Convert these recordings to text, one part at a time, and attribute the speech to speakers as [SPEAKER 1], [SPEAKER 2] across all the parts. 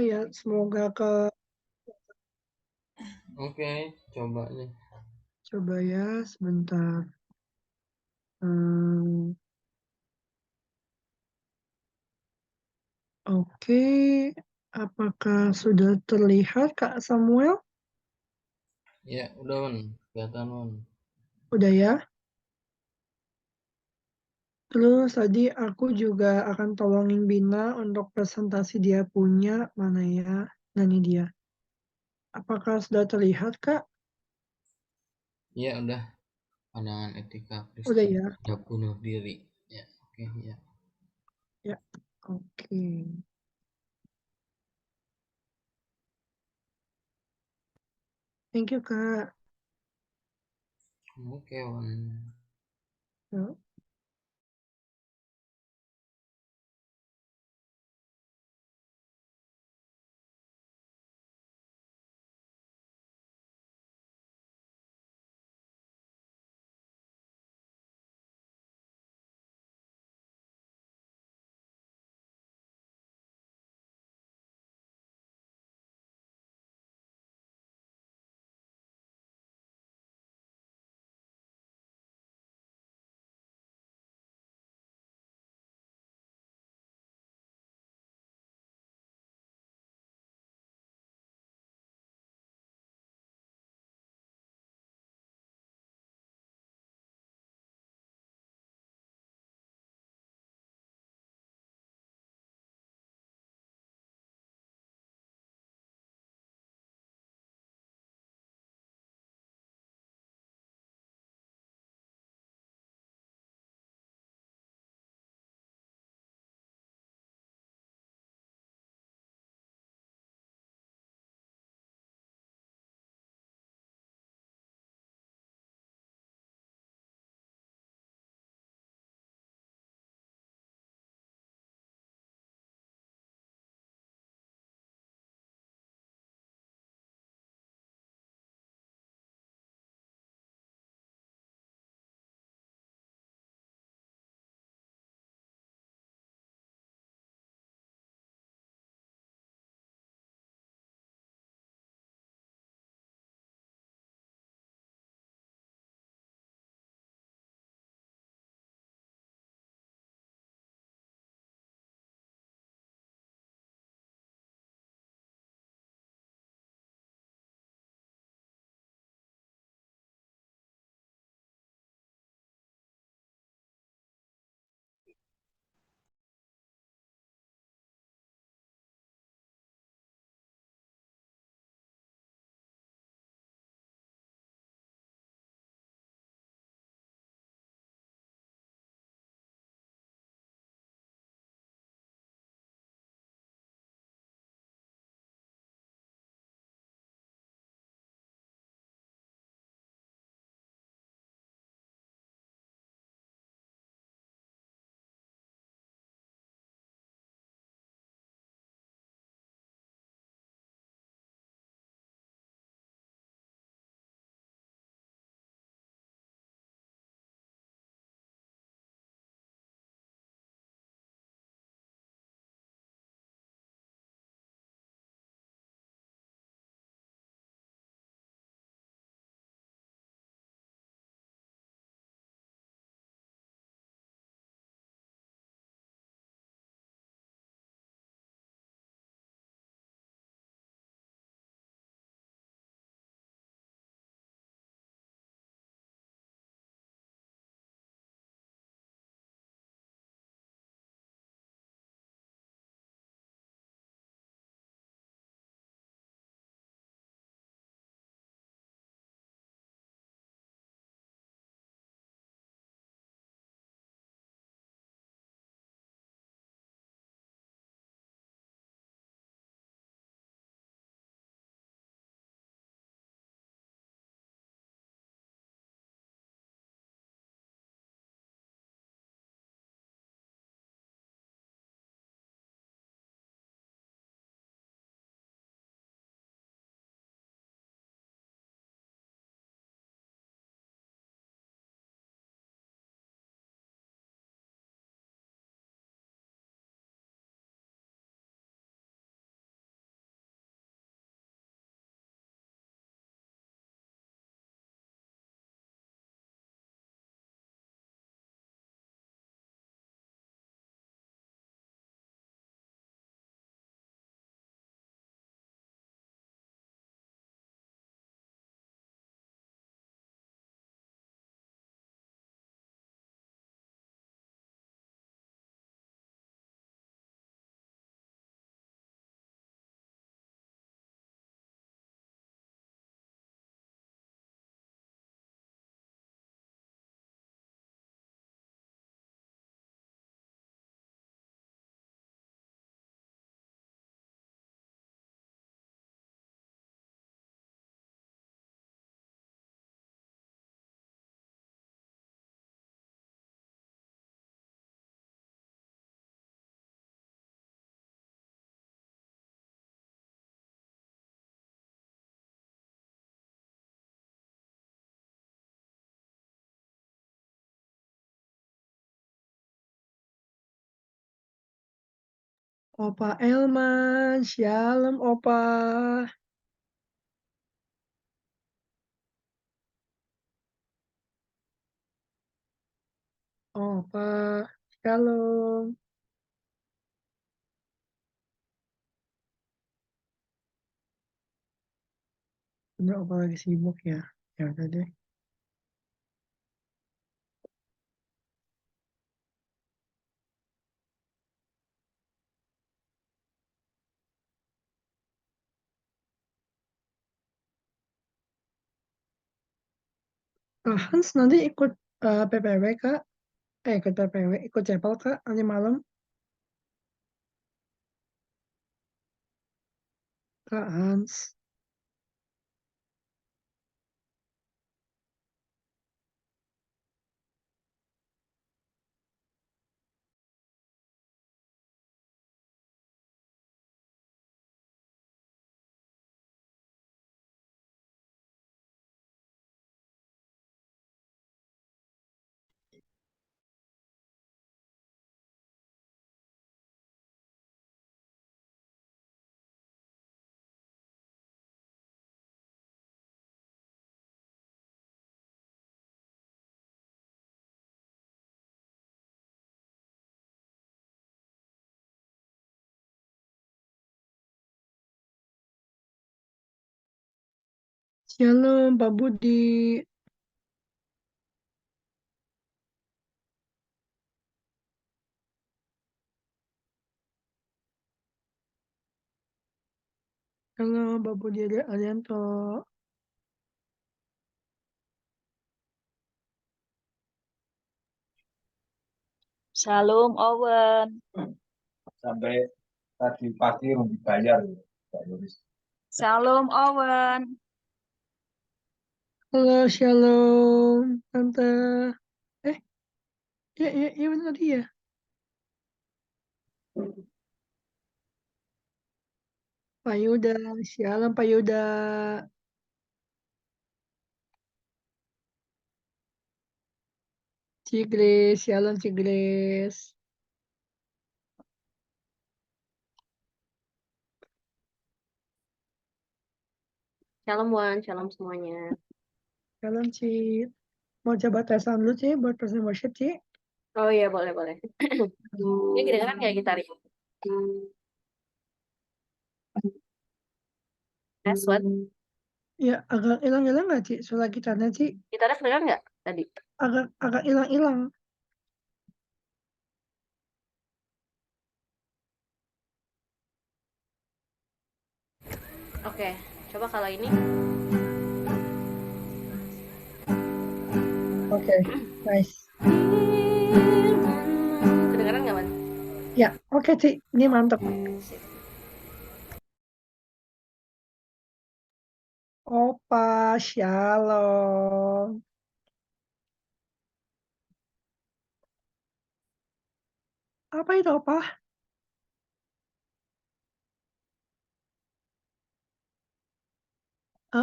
[SPEAKER 1] Ya, semoga ke
[SPEAKER 2] Oke, coba nih.
[SPEAKER 1] coba ya sebentar. Hmm, oke, apakah sudah terlihat Kak Samuel?
[SPEAKER 2] Ya, udah Wan, kelihatan Wan.
[SPEAKER 1] Udah ya. Terus tadi aku juga akan tolongin Bina untuk presentasi dia punya mana ya. Nah ini dia. Apakah sudah terlihat Kak?
[SPEAKER 2] Ya, udah. Pandangan etika
[SPEAKER 1] Udah
[SPEAKER 2] peristiwa
[SPEAKER 1] ya.
[SPEAKER 2] tindak bunuh diri. Ya, oke ya.
[SPEAKER 1] Ya. Oke. Thank you Kak.
[SPEAKER 2] Oke Wan.
[SPEAKER 1] Ya. Opa Elman, shalom Opa. Opa, shalom. Bener Opa lagi sibuk ya? Ya udah deh. Hans nanti ikut PPW Kak? Ikut PPW, ikut chapel Kak nanti malam? Kak Hans. Shalom Pak Budi. Halo Pak Budi Arianto.
[SPEAKER 3] Shalom Owen.
[SPEAKER 4] Sampai tadi pagi belum dibayar, Pak Yoris.
[SPEAKER 3] Shalom Owen.
[SPEAKER 1] Halo shalom Tante. Ya benar tadi ya. Pak Yuda, shalom Pak Yuda. Cigres, shalom Cigres.
[SPEAKER 5] Shalom Wan, shalom semuanya.
[SPEAKER 1] Shalom Ci. Mau coba tesan dulu Ci buat person worship Ci?
[SPEAKER 5] Oh iya, boleh. Ini kedengeran nggak gitarnya? Tes, what?
[SPEAKER 1] Ya agak hilang-hilang nggak Ci suara gitarnya Ci?
[SPEAKER 5] Gitarnya kedengeran nggak tadi?
[SPEAKER 1] Agak hilang-hilang.
[SPEAKER 5] Oke, coba kalau ini.
[SPEAKER 1] Oke, nice.
[SPEAKER 5] Kedengeran nggak, Wan?
[SPEAKER 1] Ya, oke Ci, ini mantap.
[SPEAKER 5] Sip.
[SPEAKER 1] Opa, shalom. Apa itu Opa?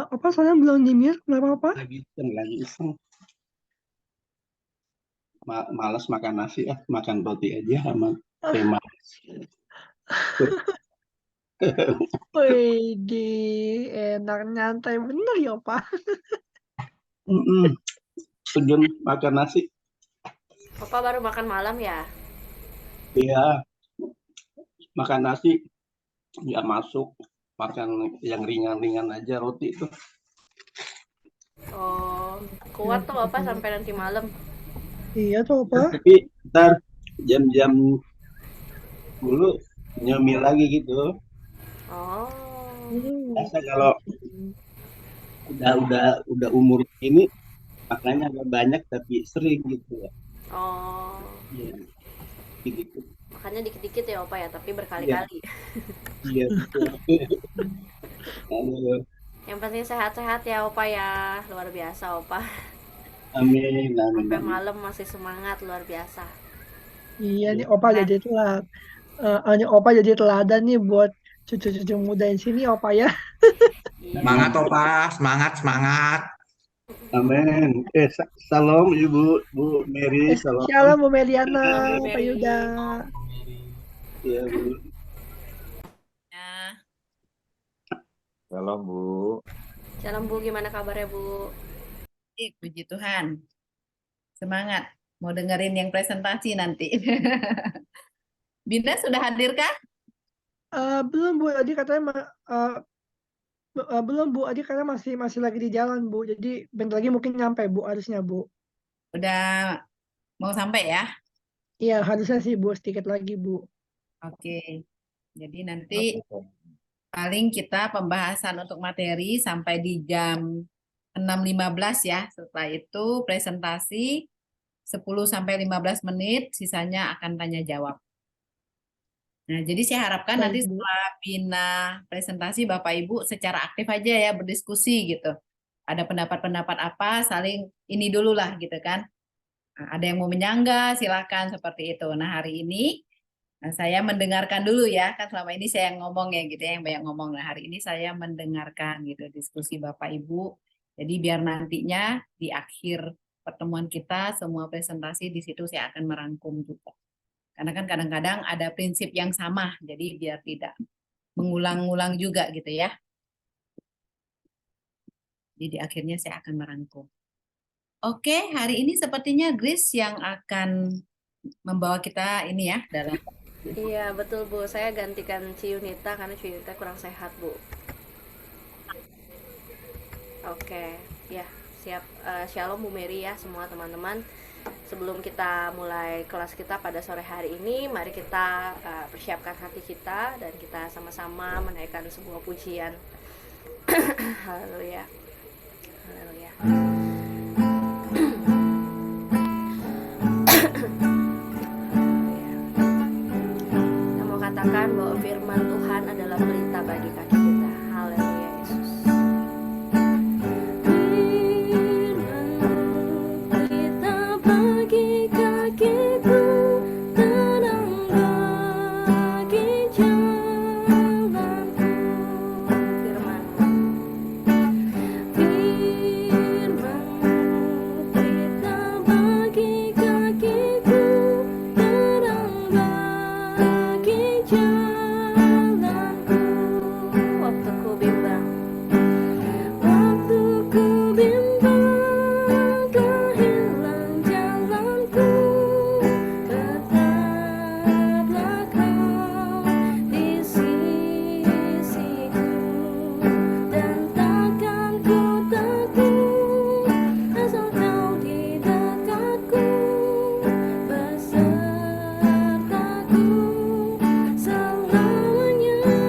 [SPEAKER 1] Opa soalnya belum di-mute, kenapa Opa?
[SPEAKER 4] Lagi iseng. Malas makan nasi, makan roti aja sama tema.
[SPEAKER 1] Wih, enak nyantai bener ya Opa.
[SPEAKER 4] Segan makan nasi.
[SPEAKER 5] Papa baru makan malam ya?
[SPEAKER 4] Iya, makan nasi nggak masuk. Makan yang ringan-ringan aja roti itu.
[SPEAKER 5] Oh, kuat tuh Papa sampai nanti malam.
[SPEAKER 1] Iya tuh Opa.
[SPEAKER 4] Tapi ntar jam-jam dulu nyemil lagi gitu.
[SPEAKER 5] Oh.
[SPEAKER 4] Biasa kalau udah umur ini makanya agak banyak tapi sering gitu ya.
[SPEAKER 5] Oh.
[SPEAKER 4] Iya. Gitu.
[SPEAKER 5] Makanya dikit-dikit ya Opa ya, tapi berkali-kali.
[SPEAKER 4] Iya betul.
[SPEAKER 5] Yang penting sehat-sehat ya Opa ya, luar biasa Opa.
[SPEAKER 4] Amin.
[SPEAKER 5] Sampai malam masih semangat, luar biasa.
[SPEAKER 1] Iya nih Opa jadi telat. Opa jadi teladan nih buat cucu-cucu muda di sini Opa ya.
[SPEAKER 6] Semangat Opa, semangat.
[SPEAKER 4] Amin. Salam Ibu Mary. Salam.
[SPEAKER 1] Shalom Bu Meliana, Pak Yuda.
[SPEAKER 4] Iya Bu. Shalom Bu.
[SPEAKER 5] Shalom Bu, gimana kabarnya Bu?
[SPEAKER 7] Puji Tuhan. Semangat. Mau dengerin yang presentasi nanti. Bina sudah hadir kah?
[SPEAKER 1] Belum Bu, tadi katanya belum Bu, tadi katanya masih lagi di jalan Bu, jadi bentar lagi mungkin nyampe Bu, harusnya Bu.
[SPEAKER 7] Udah mau sampai ya?
[SPEAKER 1] Iya, harusnya sih Bu, sedikit lagi Bu.
[SPEAKER 7] Oke. Jadi nanti paling kita pembahasan untuk materi sampai di jam 6.15 ya. Setelah itu presentasi 10-15 menit, sisanya akan tanya jawab. Nah, jadi saya harapkan
[SPEAKER 1] Baik,
[SPEAKER 7] nanti
[SPEAKER 1] Bu.
[SPEAKER 7] setelah Bina presentasi Bapak Ibu secara aktif aja ya berdiskusi gitu. Ada pendapat-pendapat apa, saling ini dulu lah gitu kan. Nah, ada yang mau menyanggah, silakan seperti itu. Nah, hari ini saya mendengarkan dulu ya, kan selama ini saya yang ngomong ya gitu ya, yang banyak ngomong. Nah, hari ini saya mendengarkan gitu diskusi Bapak Ibu. Jadi biar nantinya di akhir pertemuan kita semua presentasi di situ saya akan merangkum juga. Karena kan kadang-kadang ada prinsip yang sama, jadi biar tidak mengulang-ulang juga gitu ya. Jadi akhirnya saya akan merangkum. Oke, hari ini sepertinya Grace yang akan membawa kita ini ya dalam.
[SPEAKER 5] Iya betul Bu, saya gantikan Ci Yunita karena Ci Yunita kurang sehat Bu. Oke, ya siap. Shalom Bu Mary ya semua teman-teman. Sebelum kita mulai kelas kita pada sore hari ini, mari kita persiapkan hati kita dan kita sama-sama menaikkan sebuah pujian. Haleluya. Haleluya. Kita mau katakan bahwa firman Tuhan adalah pelita bagi kaki kita. Haleluya Yesus. Pelita bagi kakiku, terang bagi jalanku. Firman-Mu, pelita bagi kakiku, terang bagi jalanku. Waktu ku bimbang telah hilang jalanku, tetaplah Kau di sisiku, dan takkan ku takut asal Kau di dekatku, besertaku selamanya.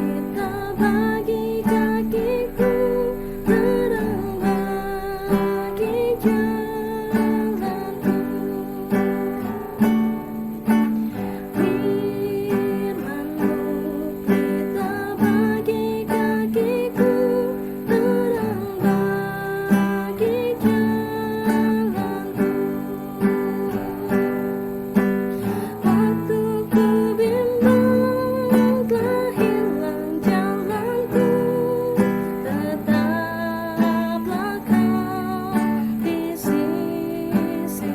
[SPEAKER 5] Pelita bagi kakiku, terang bagi jalanku. Firman-Mu, pelita bagi kakiku, terang bagi jalanku. Waktu ku bimbang telah hilang jalanku, tetaplah Kau di sisiku,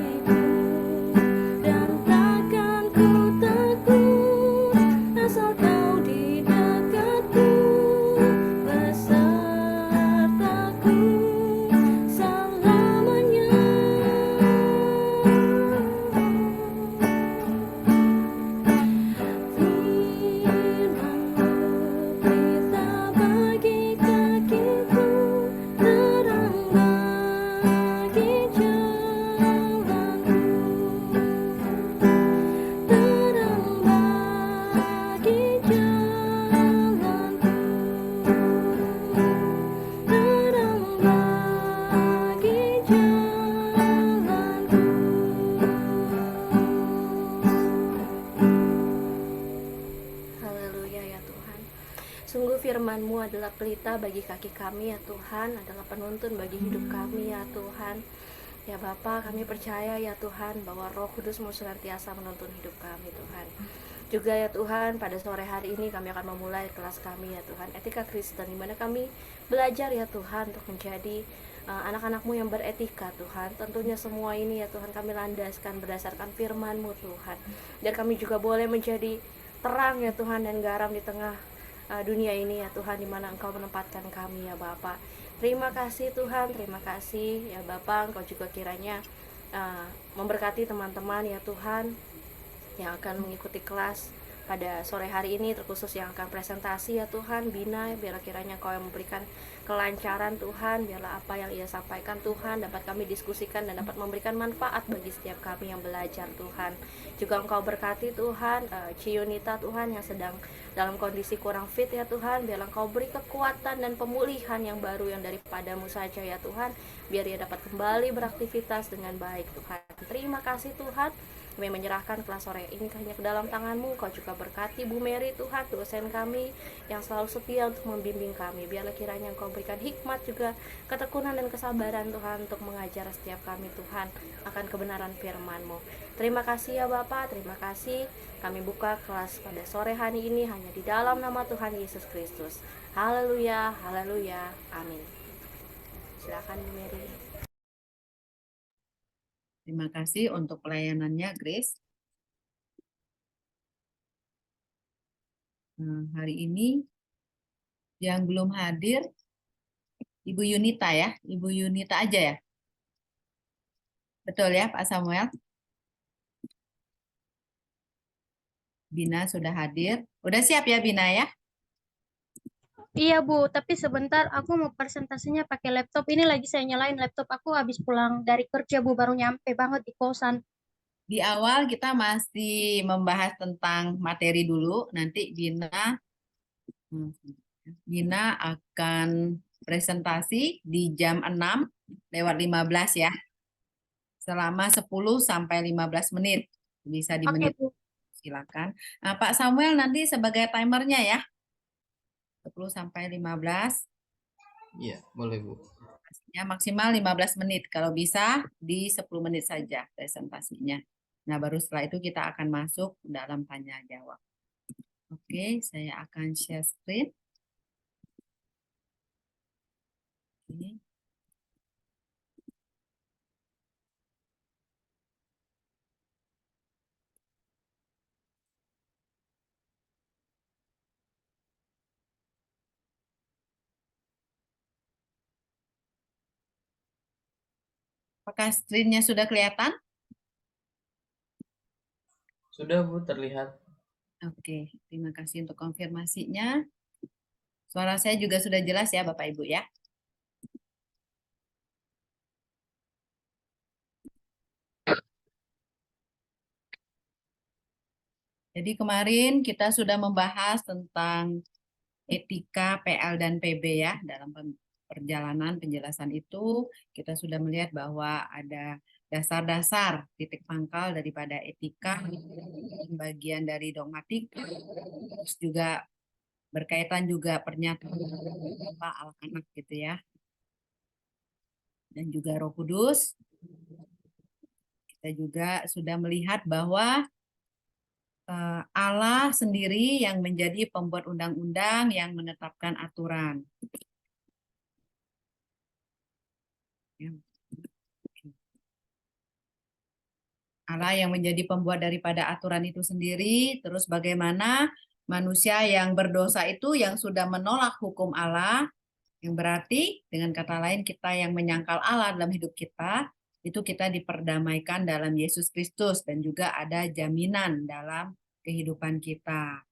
[SPEAKER 5] dan takkan ku takut asal Kau di dekatku, besertaku selamanya. Firman-Mu, pelita bagi kakiku, terang bagi jalanku, terang bagi jalanku, terang bagi jalanku. Haleluya ya Tuhan. Sungguh firman-Mu adalah pelita bagi kaki kami ya Tuhan, adalah penuntun bagi hidup kami ya Tuhan. Ya Bapa, kami percaya ya Tuhan bahwa Roh Kudus-Mu senantiasa menuntun hidup kami Tuhan. Juga ya Tuhan, pada sore hari ini kami akan memulai kelas kami ya Tuhan, etika Kristen, di mana kami belajar ya Tuhan untuk menjadi anak-anak-Mu yang beretika Tuhan. Tentunya semua ini ya Tuhan kami landaskan berdasarkan firman-Mu Tuhan. Dan kami juga boleh menjadi terang ya Tuhan dan garam di tengah dunia ini ya Tuhan, di mana Engkau menempatkan kami ya Bapa. Terima kasih Tuhan, terima kasih ya Bapa. Engkau juga kiranya memberkati teman-teman ya Tuhan yang akan mengikuti kelas pada sore hari ini, terkhusus yang akan presentasi ya Tuhan. Bina, biarlah kiranya Kau yang memberikan kelancaran Tuhan, biarlah apa yang ia sampaikan Tuhan dapat kami diskusikan dan dapat memberikan manfaat bagi setiap kami yang belajar Tuhan. Juga Engkau berkati Tuhan Ciyunita Tuhan yang sedang dalam kondisi kurang fit ya Tuhan, biarlah Engkau beri kekuatan dan pemulihan yang baru yang daripada-Mu saja ya Tuhan, biar ia dapat kembali beraktivitas dengan baik Tuhan. Terima kasih Tuhan. Kami menyerahkan kelas sore ini hanya ke dalam tangan-Mu. Kau juga berkati Bu Mary Tuhan, dosen kami yang selalu setia untuk membimbing kami. Biarlah kiranya Engkau berikan hikmat juga, ketekunan dan kesabaran Tuhan untuk mengajar setiap kami Tuhan akan kebenaran firman-Mu. Terima kasih ya Bapa, terima kasih. Kami buka kelas pada sore hari ini hanya di dalam nama Tuhan Yesus Kristus. Haleluya, haleluya, amin. Silakan Bu Mary.
[SPEAKER 7] Terima kasih untuk pelayanannya, Grace. Hari ini yang belum hadir, Ibu Yunita ya. Ibu Yunita aja ya. Betul ya, Pak Samuel? Bina sudah hadir. Udah siap ya, Bina ya?
[SPEAKER 8] Iya Bu, tapi sebentar aku mau presentasinya pakai laptop. Ini lagi saya nyalain laptop aku habis pulang dari kerja Bu, baru nyampe banget di kosan.
[SPEAKER 7] Di awal kita masih membahas tentang materi dulu. Nanti Bina akan presentasi di jam 6:15 ya. Selama 10 sampai 15 menit. Bisa
[SPEAKER 8] Oke
[SPEAKER 7] dimenit.
[SPEAKER 8] Bu.
[SPEAKER 7] Silakan. Nah, Pak Samuel nanti sebagai timernya ya. 10 sampai 15.
[SPEAKER 2] Iya, boleh Bu.
[SPEAKER 7] Ya, maksimal 15 menit. Kalau bisa di 10 menit saja presentasinya. Nah, baru setelah itu kita akan masuk dalam tanya jawab. Oke, saya akan share screen. Oke. Apakah screen-nya sudah kelihatan?
[SPEAKER 2] Sudah Bu, terlihat.
[SPEAKER 7] Oke, terima kasih untuk konfirmasinya. Suara saya juga sudah jelas ya Bapak Ibu ya. Jadi kemarin kita sudah membahas tentang etika PL dan PB ya. Dalam perjalanan penjelasan itu kita sudah melihat bahwa ada dasar-dasar titik pangkal daripada etika, bagian dari dogmatik, terus juga berkaitan juga pernyataan anak gitu ya. Dan juga Roh Kudus. Kita juga sudah melihat bahwa Allah sendiri yang menjadi pembuat undang-undang yang menetapkan aturan. Allah yang menjadi pembuat daripada aturan itu sendiri, terus bagaimana manusia yang berdosa itu yang sudah menolak hukum Allah, yang berarti dengan kata lain kita yang menyangkal Allah dalam hidup kita, itu kita diperdamaikan dalam Yesus Kristus dan juga ada jaminan dalam kehidupan kita.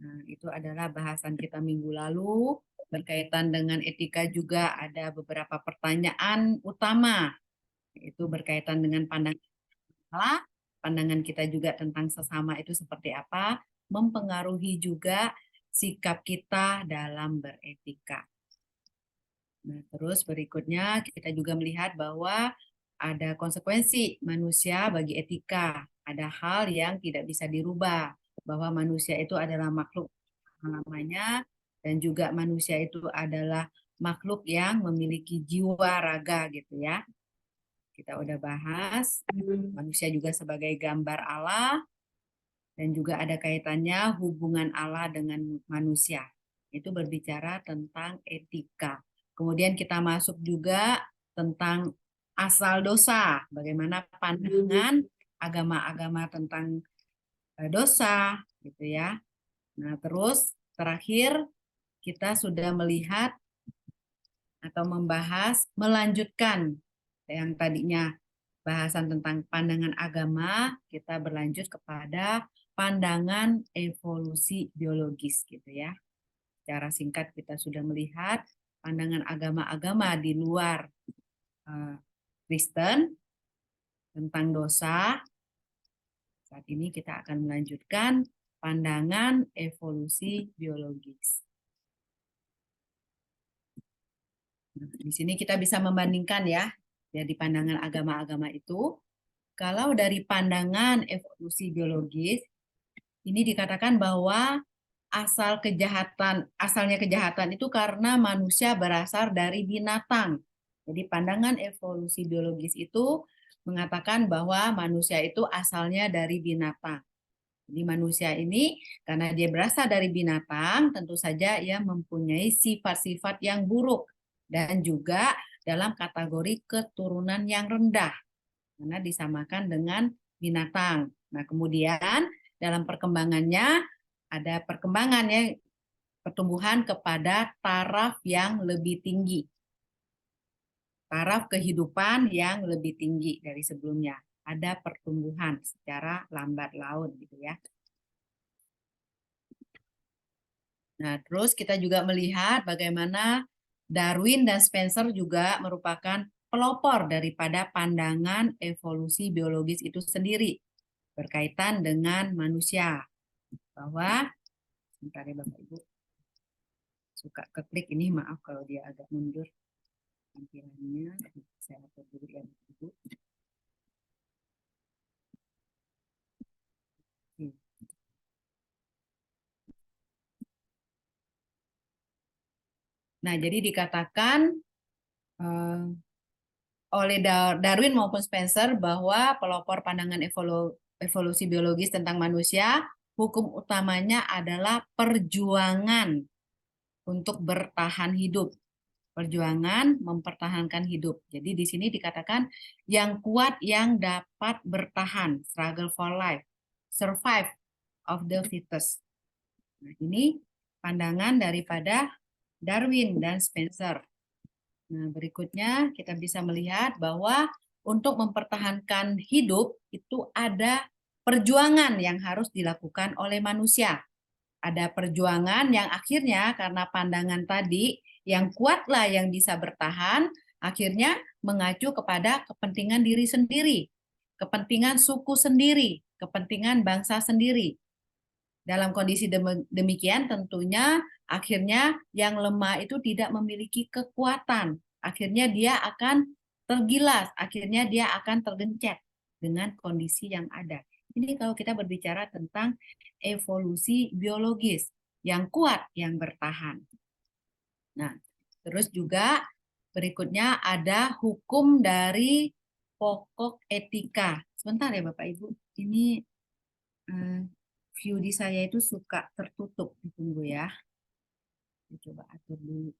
[SPEAKER 7] Nah, itu adalah bahasan kita minggu lalu. Berkaitan dengan etika juga ada beberapa pertanyaan utama, yaitu berkaitan dengan pandangan Allah, pandangan kita juga tentang sesama itu seperti apa, mempengaruhi juga sikap kita dalam beretika. Nah, terus berikutnya kita juga melihat bahwa ada konsekuensi manusia bagi etika. Ada hal yang tidak bisa dirubah, bahwa manusia itu adalah makhluk namanya, dan juga manusia itu adalah makhluk yang memiliki jiwa raga gitu ya. Kita udah bahas, manusia juga sebagai gambar Allah, dan juga ada kaitannya hubungan Allah dengan manusia. Itu berbicara tentang etika. Kemudian kita masuk juga tentang asal dosa, bagaimana pandangan agama-agama tentang dosa, gitu ya. Nah, terus terakhir kita sudah melihat atau membahas, melanjutkan yang tadinya bahasan tentang pandangan agama, kita berlanjut kepada pandangan evolusi biologis, gitu ya. Secara singkat kita sudah melihat pandangan agama-agama di luar Kristen tentang dosa. Saat ini kita akan melanjutkan pandangan evolusi biologis. Nah, di sini kita bisa membandingkan ya, dari pandangan agama-agama itu. Kalau dari pandangan evolusi biologis, ini dikatakan bahwa asalnya kejahatan itu karena manusia berasal dari binatang. Jadi pandangan evolusi biologis itu mengatakan bahwa manusia itu asalnya dari binatang. Jadi manusia ini karena dia berasal dari binatang, tentu saja ia mempunyai sifat-sifat yang buruk dan juga dalam kategori keturunan yang rendah karena disamakan dengan binatang. Nah, kemudian dalam perkembangannya ada perkembangannya pertumbuhan kepada taraf yang lebih tinggi. Taraf kehidupan yang lebih tinggi dari sebelumnya. Ada pertumbuhan secara lambat laun gitu ya. Nah, terus kita juga melihat bagaimana Darwin dan Spencer juga merupakan pelopor daripada pandangan evolusi biologis itu sendiri berkaitan dengan manusia. Bahwa, sebentar ya Bapak Ibu, suka keklik ini, maaf kalau dia agak mundur tampilannya, saya atur dulu ya Bapak Ibu. Nah, jadi dikatakan oleh Darwin maupun Spencer bahwa pelopor pandangan evolusi biologis tentang manusia, hukum utamanya adalah perjuangan untuk bertahan hidup. Perjuangan mempertahankan hidup. Jadi di sini dikatakan yang kuat yang dapat bertahan, struggle for life, survive of the fittest. Nah, ini pandangan daripada Darwin dan Spencer. Nah, berikutnya kita bisa melihat bahwa untuk mempertahankan hidup itu ada perjuangan yang harus dilakukan oleh manusia. Ada perjuangan yang akhirnya karena pandangan tadi yang kuatlah yang bisa bertahan, akhirnya mengacu kepada kepentingan diri sendiri, kepentingan suku sendiri, kepentingan bangsa sendiri. Dalam kondisi demikian tentunya akhirnya yang lemah itu tidak memiliki kekuatan. Akhirnya dia akan tergilas, akhirnya dia akan tergencet dengan kondisi yang ada. Ini kalau kita berbicara tentang evolusi biologis, yang kuat, yang bertahan. Nah, terus juga berikutnya ada hukum dari pokok etika. Sebentar ya Bapak Ibu, ini view di saya itu suka tertutup, ditunggu ya. Saya coba atur dulu.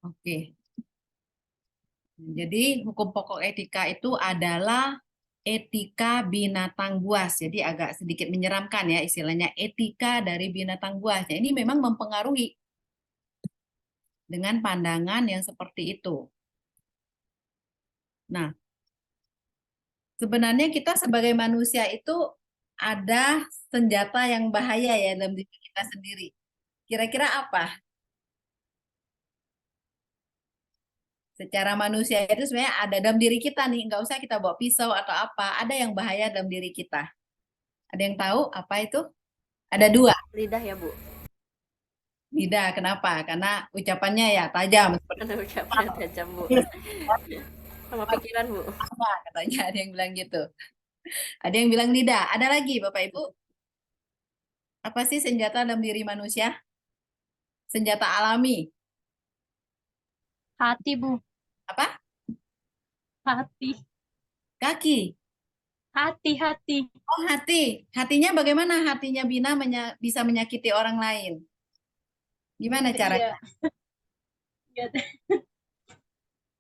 [SPEAKER 7] Oke. Jadi hukum pokok etika itu adalah etika binatang buas. Jadi agak sedikit menyeramkan ya istilahnya etika dari binatang buas. Nah, ini memang mempengaruhi dengan pandangan yang seperti itu. Nah, sebenarnya kita sebagai manusia itu ada senjata yang bahaya ya dalam diri kita sendiri. Kira-kira apa? Secara manusia itu sebenarnya ada dalam diri kita nih, nggak usah kita bawa pisau atau apa, ada yang bahaya dalam diri kita. Ada yang tahu apa itu? Ada dua.
[SPEAKER 5] Lidah ya Bu.
[SPEAKER 7] Tidak, kenapa? Karena ucapannya ya tajam.
[SPEAKER 5] Karena ucapannya tajam, Bu. Sama pikiran, Bu.
[SPEAKER 7] Sama katanya, ada yang bilang gitu. Ada yang bilang tidak. Ada lagi Bapak Ibu? Apa sih senjata dalam diri manusia? Senjata alami.
[SPEAKER 8] Hati, Bu.
[SPEAKER 7] Apa?
[SPEAKER 8] Hati.
[SPEAKER 7] Kaki.
[SPEAKER 8] Hati.
[SPEAKER 7] Oh, hati. Hatinya bagaimana hatinya Bina bisa menyakiti orang lain? Gimana caranya?
[SPEAKER 8] Iya.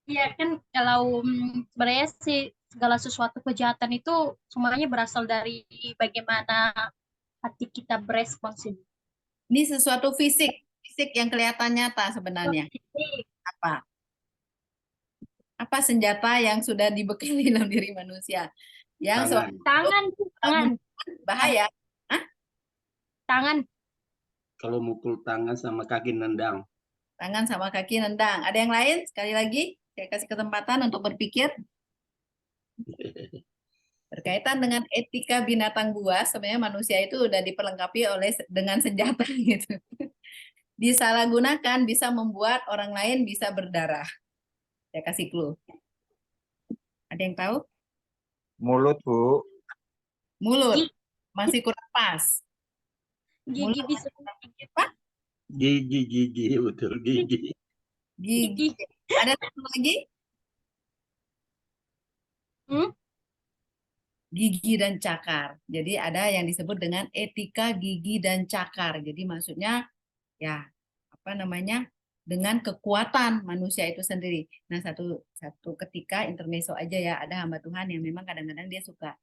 [SPEAKER 8] Iya kan kalau sebenarnya sih segala sesuatu kejahatan itu semuanya berasal dari bagaimana hati kita berespons.
[SPEAKER 7] Ini sesuatu fisik yang kelihatan nyata sebenarnya. Apa? Apa senjata yang sudah dibekali dalam diri manusia? Yang
[SPEAKER 8] Tangan.
[SPEAKER 7] bahaya. Hah?
[SPEAKER 8] Tangan.
[SPEAKER 9] Kalau mukul tangan sama kaki nendang.
[SPEAKER 7] Tangan sama kaki nendang. Ada yang lain? Sekali lagi, saya kasih kesempatan untuk berpikir. Berkaitan dengan etika binatang buas, sebenarnya manusia itu udah diperlengkapi dengan senjata gitu. Disalahgunakan bisa membuat orang lain bisa berdarah. Saya kasih clue. Ada yang tahu?
[SPEAKER 4] Mulut, Bu.
[SPEAKER 7] Mulut. Masih kurang pas.
[SPEAKER 8] Gigi bisa.
[SPEAKER 7] Apa?
[SPEAKER 9] Gigi, betul gigi.
[SPEAKER 7] Gigi. Ada satu lagi? Gigi dan cakar. Jadi ada yang disebut dengan etika gigi dan cakar. Jadi maksudnya ya apa namanya dengan kekuatan manusia itu sendiri. Nah satu ketika intermezzo aja ya, ada hamba Tuhan yang memang kadang-kadang dia suka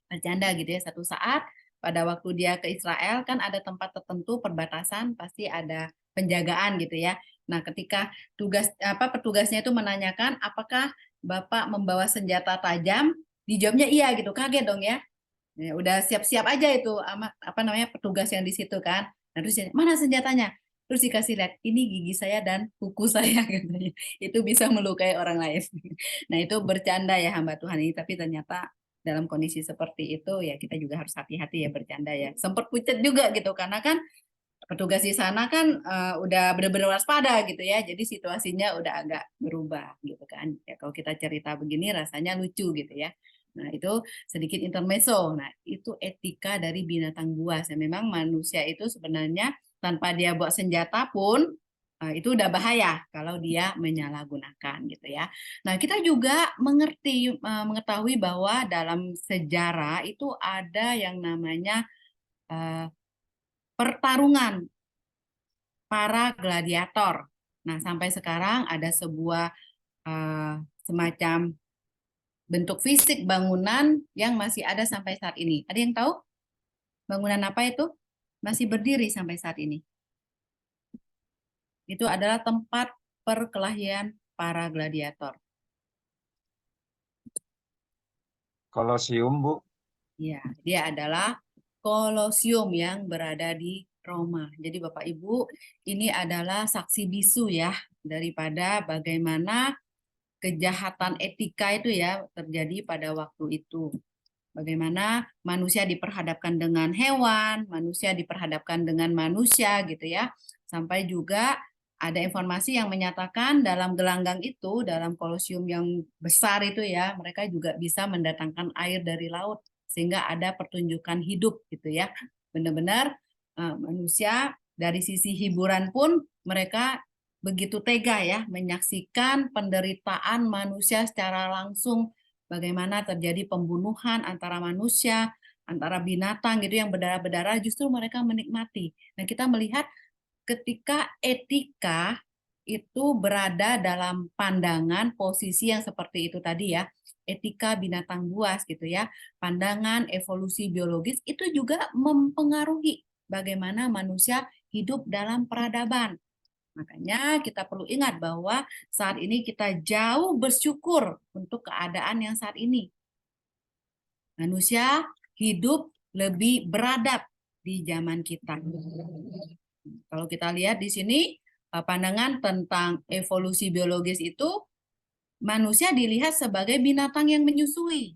[SPEAKER 7] bercanda gitu ya. Satu saat pada waktu dia ke Israel kan ada tempat tertentu perbatasan pasti ada penjagaan gitu ya. Nah ketika petugasnya itu menanyakan apakah Bapak membawa senjata tajam, dijawabnya iya gitu, kaget dong ya. Ya udah siap-siap aja itu apa namanya petugas yang di situ kan. Nah, terus mana senjatanya? Terus dikasih lihat, ini gigi saya dan kuku saya katanya. Itu bisa melukai orang lain. Nah itu bercanda ya hamba Tuhan ini, tapi ternyata dalam kondisi seperti itu ya kita juga harus hati-hati ya bercanda ya. Sempat pucat juga gitu karena kan petugas di sana kan udah benar-benar waspada gitu ya. Jadi situasinya udah agak berubah gitu kan. Ya kalau kita cerita begini rasanya lucu gitu ya. Nah, itu sedikit intermezzo. Nah, itu etika dari binatang buas. Ya, memang manusia itu sebenarnya tanpa dia bawa senjata pun itu udah bahaya kalau dia menyalahgunakan gitu ya. Nah, kita juga mengetahui bahwa dalam sejarah itu ada yang namanya pertarungan para gladiator. Nah, sampai sekarang ada sebuah semacam bentuk fisik bangunan yang masih ada sampai saat ini. Ada yang tahu bangunan apa itu? Masih berdiri sampai saat ini. Itu adalah tempat perkelahian para gladiator.
[SPEAKER 4] Kolosium, Bu.
[SPEAKER 7] Ya, dia adalah Kolosium yang berada di Roma. Jadi Bapak Ibu, ini adalah saksi bisu ya daripada bagaimana kejahatan etika itu ya terjadi pada waktu itu. Bagaimana manusia diperhadapkan dengan hewan, manusia diperhadapkan dengan manusia gitu ya. Sampai juga ada informasi yang menyatakan dalam gelanggang itu, dalam kolosium yang besar itu ya, mereka juga bisa mendatangkan air dari laut sehingga ada pertunjukan hidup gitu ya. Benar-benar manusia dari sisi hiburan pun mereka begitu tega ya menyaksikan penderitaan manusia secara langsung, bagaimana terjadi pembunuhan antara manusia, antara binatang gitu yang berdarah-berdarah, justru mereka menikmati. Nah, kita melihat ketika etika itu berada dalam pandangan posisi yang seperti itu tadi ya, etika binatang buas gitu ya, pandangan evolusi biologis itu juga mempengaruhi bagaimana manusia hidup dalam peradaban. Makanya kita perlu ingat bahwa saat ini kita jauh bersyukur untuk keadaan yang saat ini. Manusia hidup lebih beradab di zaman kita. Kalau kita lihat di sini, pandangan tentang evolusi biologis itu, manusia dilihat sebagai binatang yang menyusui.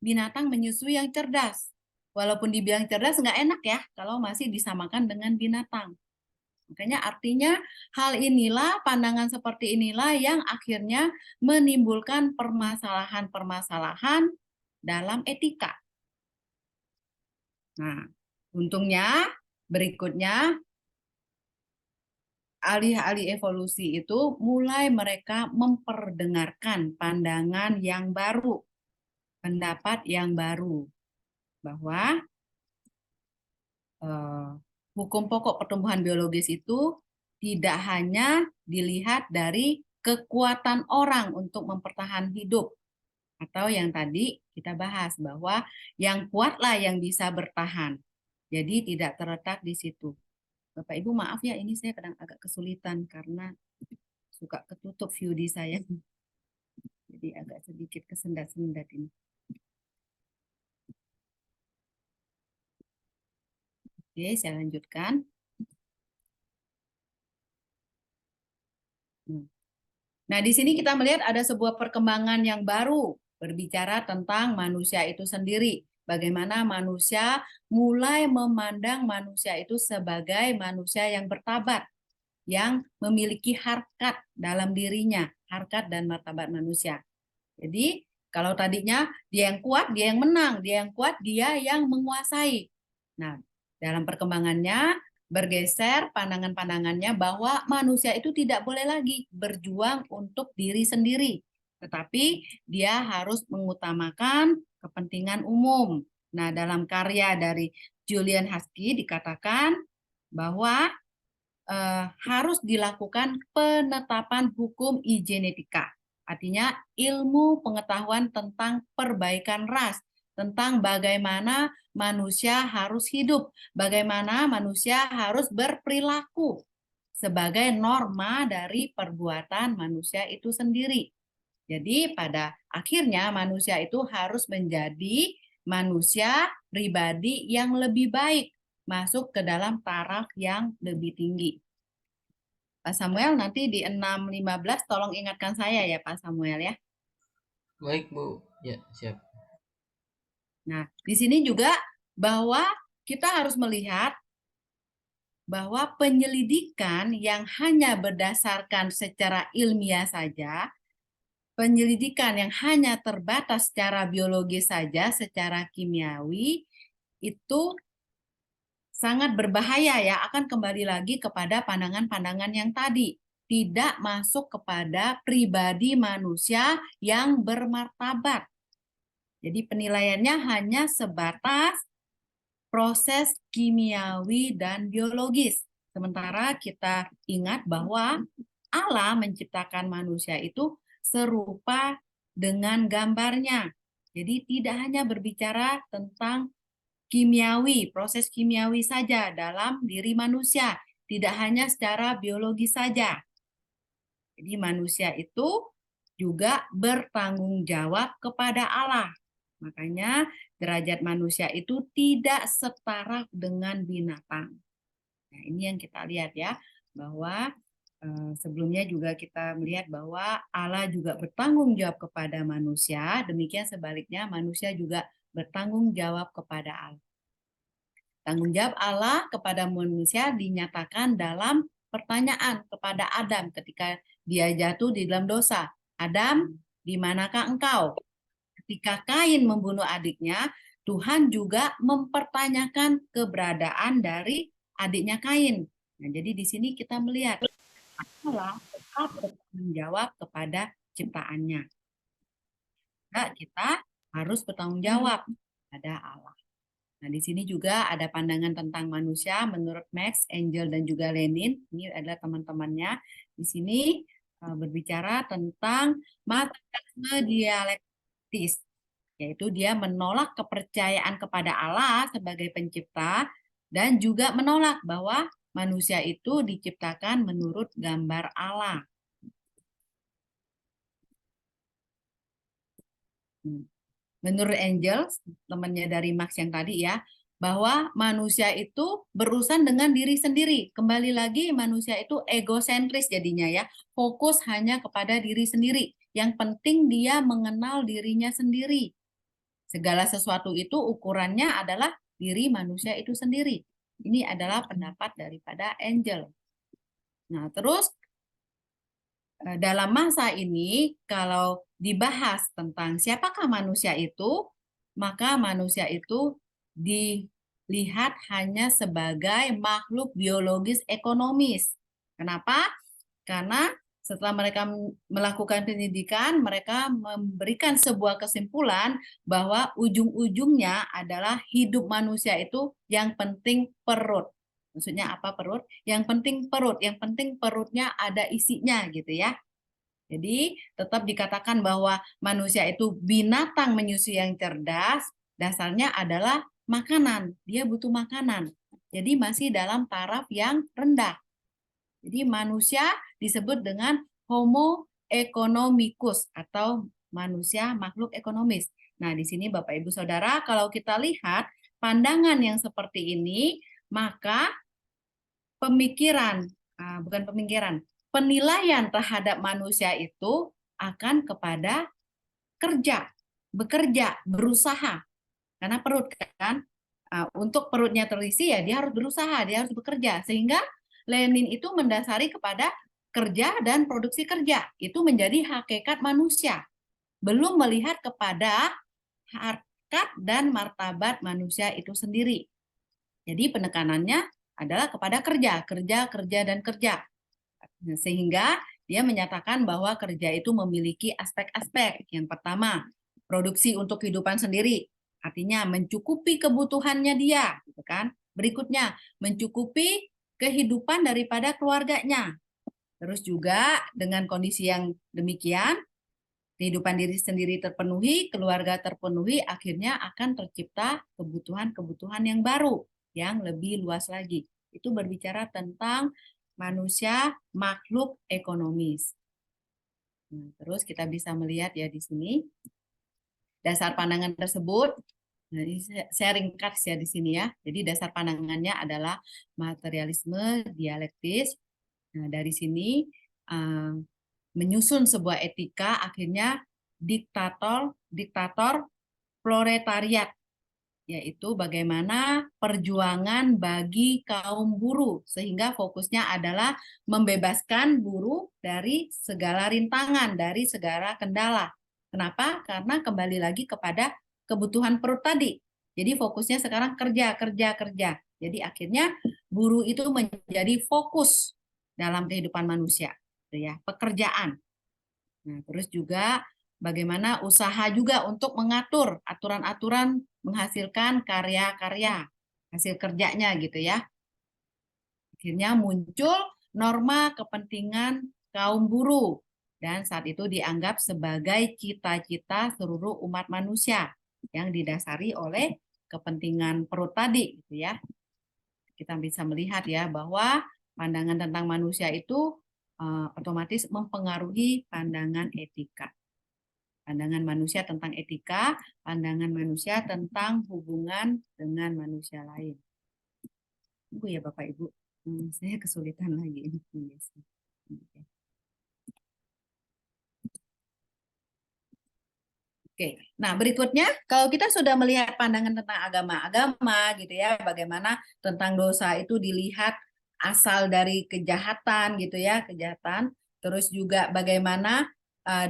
[SPEAKER 7] Binatang menyusui yang cerdas. Walaupun dibilang cerdas, nggak enak ya kalau masih disamakan dengan binatang. Makanya artinya hal inilah, pandangan seperti inilah yang akhirnya menimbulkan permasalahan-permasalahan dalam etika. Nah, untungnya berikutnya ahli-ahli evolusi itu mulai mereka memperdengarkan pandangan yang baru, pendapat yang baru, bahwa hukum pokok pertumbuhan biologis itu tidak hanya dilihat dari kekuatan orang untuk mempertahankan hidup, atau yang tadi kita bahas bahwa yang kuatlah yang bisa bertahan. Jadi tidak terletak di situ. Bapak Ibu maaf ya, ini saya kadang agak kesulitan karena suka ketutup view di saya. Jadi agak sedikit kesendat-sendat ini. Oke, saya lanjutkan. Nah, di sini kita melihat ada sebuah perkembangan yang baru berbicara tentang manusia itu sendiri. Bagaimana manusia mulai memandang manusia itu sebagai manusia yang bertabat, yang memiliki harkat dalam dirinya, harkat dan martabat manusia. Jadi, kalau tadinya dia yang kuat, dia yang menang, dia yang kuat, dia yang menguasai. Nah, dalam perkembangannya bergeser pandangan-pandangannya bahwa manusia itu tidak boleh lagi berjuang untuk diri sendiri, tetapi dia harus mengutamakan kepentingan umum. Nah, dalam karya dari Julian Huxley dikatakan bahwa harus dilakukan penetapan hukum eugenetika, artinya ilmu pengetahuan tentang perbaikan ras, tentang bagaimana manusia harus hidup, bagaimana manusia harus berperilaku sebagai norma dari perbuatan manusia itu sendiri. Jadi pada akhirnya manusia itu harus menjadi manusia pribadi yang lebih baik, masuk ke dalam taraf yang lebih tinggi. Pak Samuel, nanti di 6.15 tolong ingatkan saya ya Pak Samuel ya.
[SPEAKER 2] Baik Bu, ya siap.
[SPEAKER 7] Nah, di sini juga bahwa kita harus melihat bahwa penyelidikan yang hanya berdasarkan secara ilmiah saja, penyelidikan yang hanya terbatas secara biologis saja, secara kimiawi, itu sangat berbahaya ya, akan kembali lagi kepada pandangan-pandangan yang tadi. Tidak masuk kepada pribadi manusia yang bermartabat. Jadi penilaiannya hanya sebatas proses kimiawi dan biologis. Sementara kita ingat bahwa Allah menciptakan manusia itu serupa dengan gambarnya. Jadi tidak hanya berbicara tentang kimiawi, proses kimiawi saja dalam diri manusia, tidak hanya secara biologis saja. Jadi manusia itu juga bertanggung jawab kepada Allah. Makanya derajat manusia itu tidak setara dengan binatang. Nah, ini yang kita lihat ya, bahwa sebelumnya juga kita melihat bahwa Allah juga bertanggung jawab kepada manusia, demikian sebaliknya manusia juga bertanggung jawab kepada Allah. Tanggung jawab Allah kepada manusia dinyatakan dalam pertanyaan kepada Adam ketika dia jatuh di dalam dosa. Adam, di manakah engkau? Ketika Kain membunuh adiknya, Tuhan juga mempertanyakan keberadaan dari adiknya Kain. Nah, jadi di sini kita melihat Allah tetap bertanggung jawab kepada ciptaannya. Nah, kita harus bertanggung jawab pada Allah. Nah, di sini juga ada pandangan tentang manusia menurut Max, Angel, dan juga Lenin. Ini adalah teman-temannya. Di sini berbicara tentang materialisme dialektis, yaitu dia menolak kepercayaan kepada Allah sebagai pencipta dan juga menolak bahwa manusia itu diciptakan menurut gambar Allah. Menurut Angel, temannya dari Max yang tadi ya, bahwa manusia itu berurusan dengan diri sendiri. Kembali lagi manusia itu egosentris jadinya ya, fokus hanya kepada diri sendiri. Yang penting dia mengenal dirinya sendiri. Segala sesuatu itu ukurannya adalah diri manusia itu sendiri. Ini adalah pendapat daripada Angel. Nah, terus dalam masa ini kalau dibahas tentang siapakah manusia itu, maka manusia itu dilihat hanya sebagai makhluk biologis ekonomis. Kenapa? Karena setelah mereka melakukan pendidikan, mereka memberikan sebuah kesimpulan bahwa ujung-ujungnya adalah hidup manusia itu yang penting perut. Maksudnya apa perut? Yang penting perut, yang penting perutnya ada isinya gitu ya. Jadi tetap dikatakan bahwa manusia itu binatang menyusui yang cerdas, dasarnya adalah makanan. Dia butuh makanan. Jadi masih dalam taraf yang rendah. Jadi manusia disebut dengan Homo economicus atau manusia makhluk ekonomis. Nah, di sini Bapak Ibu Saudara, kalau kita lihat pandangan yang seperti ini, maka penilaian terhadap manusia itu akan kepada kerja, bekerja, berusaha. Karena perut kan, untuk perutnya terisi ya dia harus berusaha, dia harus bekerja. Sehingga Lenin itu mendasari kepada kerja dan produksi kerja. Itu menjadi hakikat manusia. Belum melihat kepada harkat dan martabat manusia itu sendiri. Jadi penekanannya adalah kepada kerja, dan kerja. Sehingga dia menyatakan bahwa kerja itu memiliki aspek-aspek. Yang pertama, produksi untuk kehidupan sendiri. Artinya mencukupi kebutuhannya dia, gitu kan? Berikutnya, mencukupi kehidupan daripada keluarganya. Terus juga dengan kondisi yang demikian, kehidupan diri sendiri terpenuhi, keluarga terpenuhi, akhirnya akan tercipta kebutuhan-kebutuhan yang baru, yang lebih luas lagi. Itu berbicara tentang manusia makhluk ekonomis. Nah, terus kita bisa melihat ya di sini, dasar pandangan tersebut. Nah, saya ringkas ya di sini ya. Jadi dasar pandangannya adalah materialisme dialektis. Nah, dari sini menyusun sebuah etika, akhirnya diktator proletariat, yaitu bagaimana perjuangan bagi kaum buruh, sehingga fokusnya adalah membebaskan buruh dari segala rintangan, dari segala kendala. Kenapa? Karena kembali lagi kepada kebutuhan perut tadi. Jadi fokusnya sekarang kerja. Jadi akhirnya buruh itu menjadi fokus dalam kehidupan manusia, gitu ya, pekerjaan. Nah, terus juga bagaimana usaha juga untuk mengatur aturan-aturan menghasilkan karya-karya, hasil kerjanya gitu ya. Akhirnya muncul norma kepentingan kaum buruh dan saat itu dianggap sebagai cita-cita seluruh umat manusia yang didasari oleh kepentingan perut tadi gitu ya. Kita bisa melihat ya bahwa pandangan tentang manusia itu otomatis mempengaruhi pandangan etika. Pandangan manusia tentang etika, pandangan manusia tentang hubungan dengan manusia lain. Tunggu ya Bapak Ibu, saya kesulitan lagi ini. Oke, nah berikutnya kalau kita sudah melihat pandangan tentang agama gitu ya, bagaimana tentang dosa itu dilihat asal dari kejahatan gitu ya, kejahatan. Terus juga bagaimana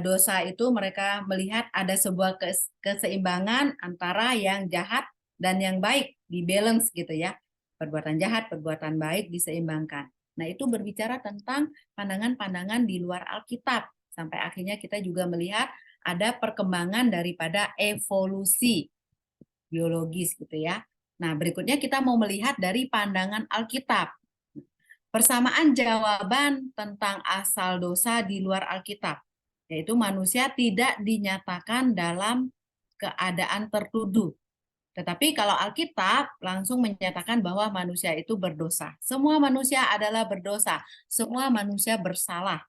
[SPEAKER 7] dosa itu mereka melihat ada sebuah keseimbangan antara yang jahat dan yang baik, di balance gitu ya. Perbuatan jahat, perbuatan baik diseimbangkan. Nah itu berbicara tentang pandangan-pandangan di luar Alkitab. Sampai akhirnya kita juga melihat ada perkembangan daripada evolusi biologis gitu ya. Nah, berikutnya kita mau melihat dari pandangan Alkitab. Persamaan jawaban tentang asal dosa di luar Alkitab, yaitu manusia tidak dinyatakan dalam keadaan tertuduh. Tetapi kalau Alkitab langsung menyatakan bahwa manusia itu berdosa. Semua manusia adalah berdosa, semua manusia bersalah.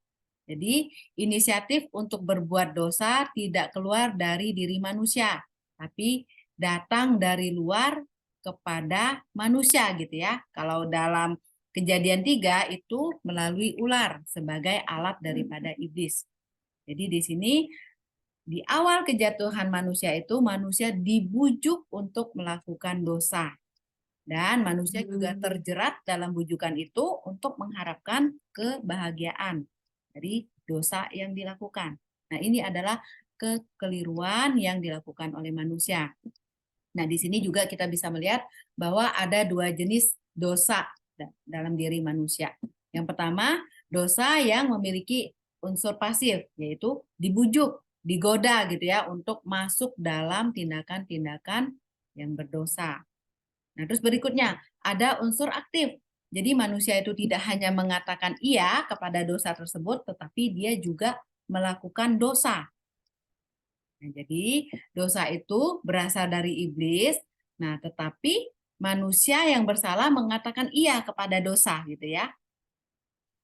[SPEAKER 7] Jadi inisiatif untuk berbuat dosa tidak keluar dari diri manusia, tapi datang dari luar kepada manusia gitu ya. Kalau dalam Kejadian 3 itu melalui ular sebagai alat daripada iblis. Jadi di sini di awal kejatuhan manusia itu manusia dibujuk untuk melakukan dosa. Dan manusia juga terjerat dalam bujukan itu untuk mengharapkan kebahagiaan dari dosa yang dilakukan. Nah, ini adalah kekeliruan yang dilakukan oleh manusia. Nah, di sini juga kita bisa melihat bahwa ada dua jenis dosa dalam diri manusia. Yang pertama, dosa yang memiliki unsur pasif, yaitu dibujuk, digoda gitu ya, untuk masuk dalam tindakan-tindakan yang berdosa. Nah, terus berikutnya, ada unsur aktif. Jadi manusia itu tidak hanya mengatakan iya kepada dosa tersebut, tetapi dia juga melakukan dosa. Nah, jadi dosa itu berasal dari iblis. Nah, tetapi manusia yang bersalah mengatakan iya kepada dosa gitu ya.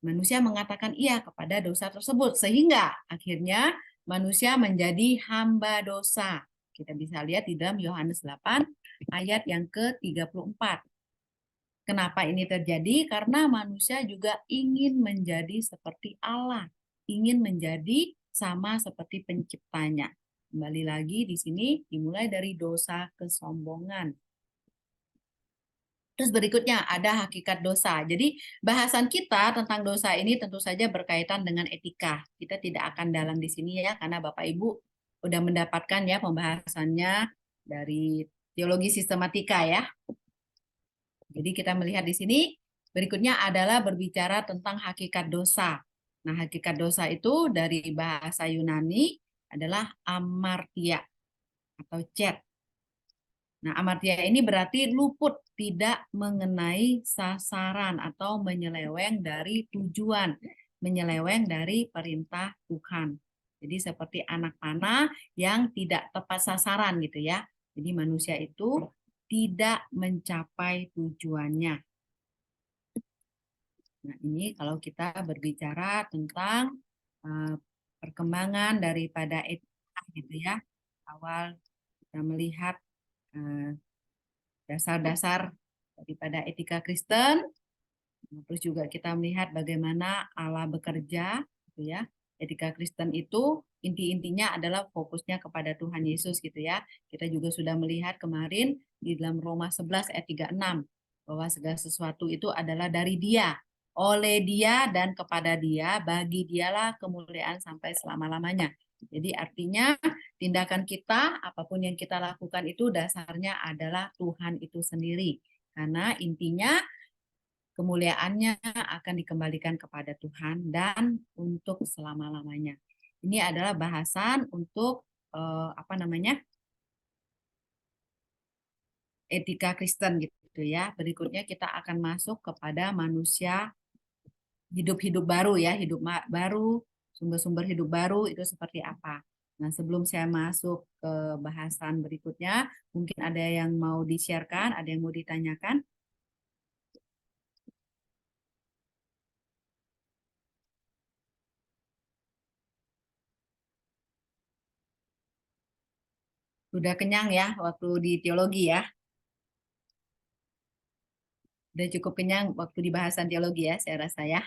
[SPEAKER 7] Manusia mengatakan iya kepada dosa tersebut sehingga akhirnya manusia menjadi hamba dosa. Kita bisa lihat di dalam Yohanes 8 ayat yang ke-34. Kenapa ini terjadi? Karena manusia juga ingin menjadi seperti Allah, ingin menjadi sama seperti penciptanya. Kembali lagi di sini dimulai dari dosa kesombongan. Terus berikutnya ada hakikat dosa. Jadi bahasan kita tentang dosa ini tentu saja berkaitan dengan etika. Kita tidak akan dalam di sini ya, karena Bapak Ibu udah mendapatkan ya pembahasannya dari teologi sistematika ya. Jadi kita melihat di sini berikutnya adalah berbicara tentang hakikat dosa. Nah, hakikat dosa itu dari bahasa Yunani adalah amartia atau cet. Nah, amartia ini berarti luput, tidak mengenai sasaran atau menyeleweng dari tujuan, menyeleweng dari perintah Tuhan. Jadi seperti anak panah yang tidak tepat sasaran gitu ya. Jadi manusia itu tidak mencapai tujuannya. Nah, ini kalau kita berbicara tentang perkembangan daripada etika gitu ya. Awal kita melihat dasar-dasar daripada etika Kristen, terus juga kita melihat bagaimana Allah bekerja gitu ya. Etika Kristen itu inti-intinya adalah fokusnya kepada Tuhan Yesus gitu ya. Kita juga sudah melihat kemarin di dalam Roma 11 ayat 36 bahwa segala sesuatu itu adalah dari Dia, oleh Dia dan kepada Dia, bagi Dialah kemuliaan sampai selama-lamanya. Jadi artinya tindakan kita, apapun yang kita lakukan itu dasarnya adalah Tuhan itu sendiri. Karena intinya kemuliaannya akan dikembalikan kepada Tuhan dan untuk selama-lamanya. Ini adalah bahasan untuk etika Kristen gitu ya. Berikutnya kita akan masuk kepada manusia hidup-hidup baru ya, hidup baru, sumber-sumber hidup baru itu seperti apa. Nah, sebelum saya masuk ke bahasan berikutnya, mungkin ada yang mau di-sharekan, ada yang mau ditanyakan? Sudah kenyang ya waktu di teologi ya? Sudah cukup kenyang waktu di bahasan teologi ya, saya rasa ya.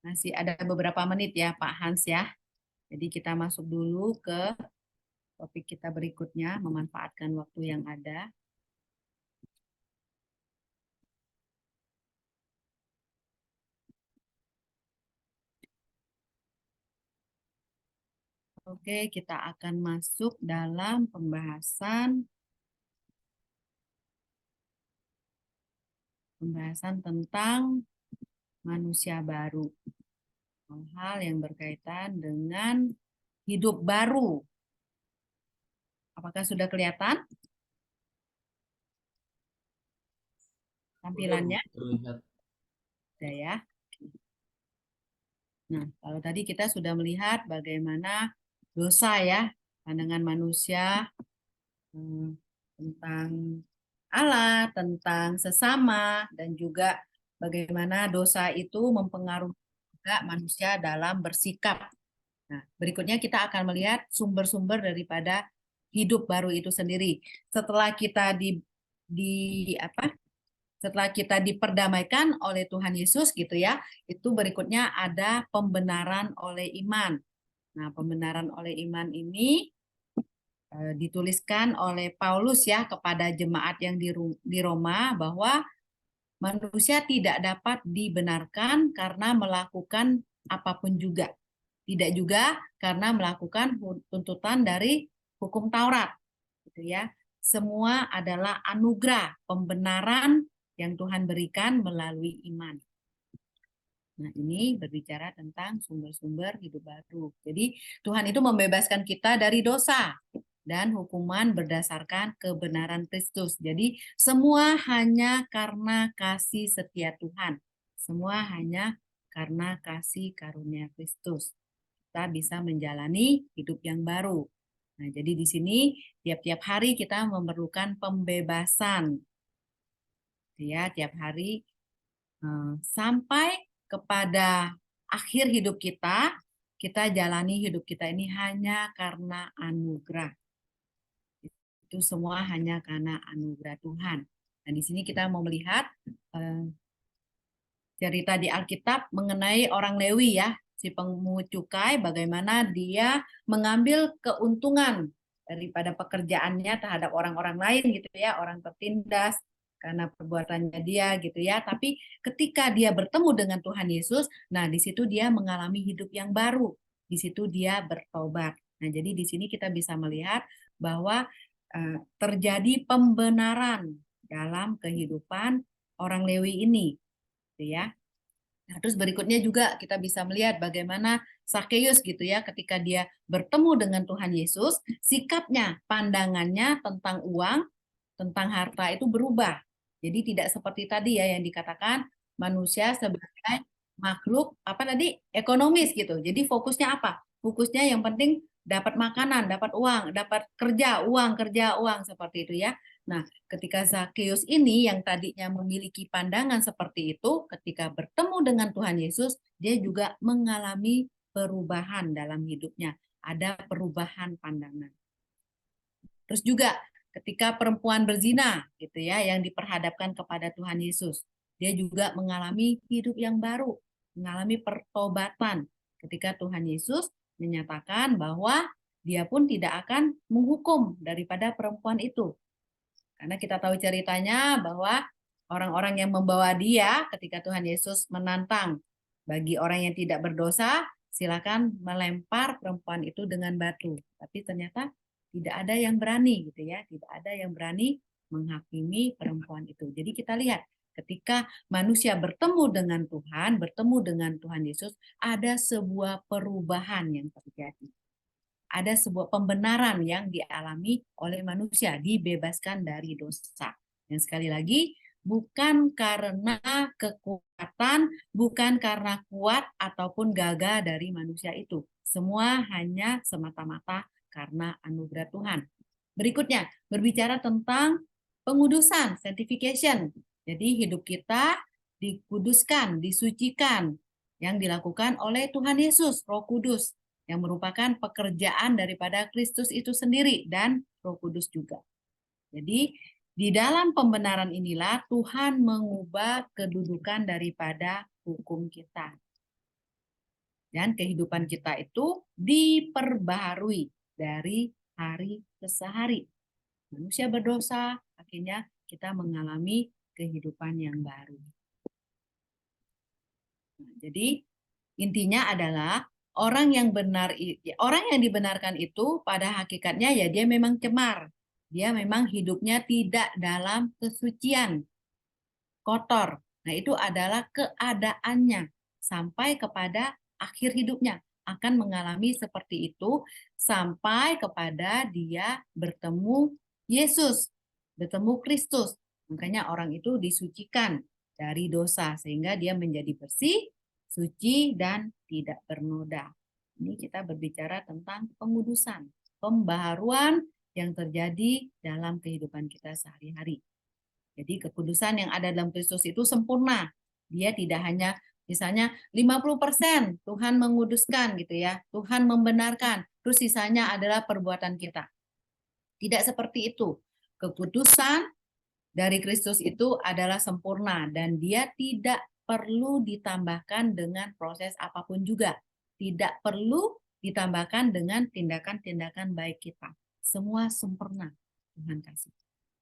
[SPEAKER 7] Masih ada beberapa menit ya Pak Hans ya. Jadi kita masuk dulu ke topik kita berikutnya, memanfaatkan waktu yang ada. Oke, kita akan masuk dalam pembahasan tentang manusia baru. Hal yang berkaitan dengan hidup baru. Apakah sudah kelihatan tampilannya?
[SPEAKER 2] Terlihat.
[SPEAKER 7] Sudah ya. Nah, kalau tadi kita sudah melihat bagaimana dosa ya, pandangan manusia tentang Allah, tentang sesama, dan juga bagaimana dosa itu mempengaruhi juga manusia dalam bersikap. Nah, berikutnya kita akan melihat sumber-sumber daripada hidup baru itu sendiri. Setelah kita setelah kita diperdamaikan oleh Tuhan Yesus gitu ya, itu berikutnya ada pembenaran oleh iman. Nah, pembenaran oleh iman ini dituliskan oleh Paulus ya kepada jemaat yang di Roma, bahwa manusia tidak dapat dibenarkan karena melakukan apapun juga. Tidak juga karena melakukan tuntutan dari hukum Taurat. Gitu ya. Semua adalah anugerah, pembenaran yang Tuhan berikan melalui iman. Nah, ini berbicara tentang sumber-sumber hidup baru. Jadi, Tuhan itu membebaskan kita dari dosa dan hukuman berdasarkan kebenaran Kristus. Jadi, semua hanya karena kasih setia Tuhan. Semua hanya karena kasih karunia Kristus. Kita bisa menjalani hidup yang baru. Nah, jadi di sini tiap-tiap hari kita memerlukan pembebasan. Ya, tiap hari sampai kepada akhir hidup kita, kita jalani hidup kita ini hanya karena anugerah. Itu semua hanya karena anugerah Tuhan. Dan di sini kita mau melihat cerita di Alkitab mengenai orang Lewi ya, si pemungut cukai, bagaimana dia mengambil keuntungan daripada pekerjaannya terhadap orang-orang lain gitu ya, orang tertindas karena perbuatannya dia gitu ya. Tapi ketika dia bertemu dengan Tuhan Yesus, nah di situ dia mengalami hidup yang baru. Di situ dia bertobat. Nah, jadi di sini kita bisa melihat bahwa terjadi pembenaran dalam kehidupan orang Lewi ini. Gitu ya. Nah, terus berikutnya juga kita bisa melihat bagaimana Sakeus gitu ya, ketika dia bertemu dengan Tuhan Yesus, sikapnya, pandangannya tentang uang, tentang harta itu berubah. Jadi tidak seperti tadi ya yang dikatakan manusia sebagai makhluk ekonomis gitu. Jadi fokusnya apa? Fokusnya yang penting dapat makanan, dapat uang, dapat kerja uang seperti itu ya. Nah, ketika Sakeus ini yang tadinya memiliki pandangan seperti itu, ketika bertemu dengan Tuhan Yesus, dia juga mengalami perubahan dalam hidupnya. Ada perubahan pandangan. Terus juga ketika perempuan berzina gitu ya yang diperhadapkan kepada Tuhan Yesus, dia juga mengalami hidup yang baru, mengalami pertobatan ketika Tuhan Yesus menyatakan bahwa dia pun tidak akan menghukum daripada perempuan itu. Karena kita tahu ceritanya bahwa orang-orang yang membawa dia ketika Tuhan Yesus menantang bagi orang yang tidak berdosa, silakan melempar perempuan itu dengan batu. Tapi ternyata tidak ada yang berani gitu ya, tidak ada yang berani menghakimi perempuan itu. Jadi kita lihat ketika manusia bertemu dengan Tuhan Yesus, ada sebuah perubahan yang terjadi. Ada sebuah pembenaran yang dialami oleh manusia, dibebaskan dari dosa. Dan sekali lagi, bukan karena kekuatan, bukan karena kuat ataupun gagah dari manusia itu. Semua hanya semata-mata karena anugerah Tuhan. Berikutnya, berbicara tentang pengudusan, sanctification. Jadi hidup kita dikuduskan, disucikan, yang dilakukan oleh Tuhan Yesus, Roh Kudus, yang merupakan pekerjaan daripada Kristus itu sendiri dan Roh Kudus juga. Jadi di dalam pembenaran inilah Tuhan mengubah kedudukan daripada hukum kita. Dan kehidupan kita itu diperbaharui dari hari ke hari. Manusia berdosa, akhirnya kita mengalami kehidupan yang baru. Nah, jadi intinya adalah orang yang dibenarkan itu pada hakikatnya ya dia memang cemar. Dia memang hidupnya tidak dalam kesucian, kotor. Nah, itu adalah keadaannya sampai kepada akhir hidupnya akan mengalami seperti itu sampai kepada dia bertemu Yesus, bertemu Kristus. Makanya orang itu disucikan dari dosa sehingga dia menjadi bersih, suci, dan tidak bernoda. Ini kita berbicara tentang pengudusan, pembaharuan yang terjadi dalam kehidupan kita sehari-hari. Jadi kekudusan yang ada dalam Kristus itu sempurna. Dia tidak hanya misalnya 50% Tuhan menguduskan gitu ya, Tuhan membenarkan, terus sisanya adalah perbuatan kita. Tidak seperti itu. Kekudusan dari Kristus itu adalah sempurna dan dia tidak perlu ditambahkan dengan proses apapun juga. Tidak perlu ditambahkan dengan tindakan-tindakan baik kita. Semua sempurna, Tuhan kasih.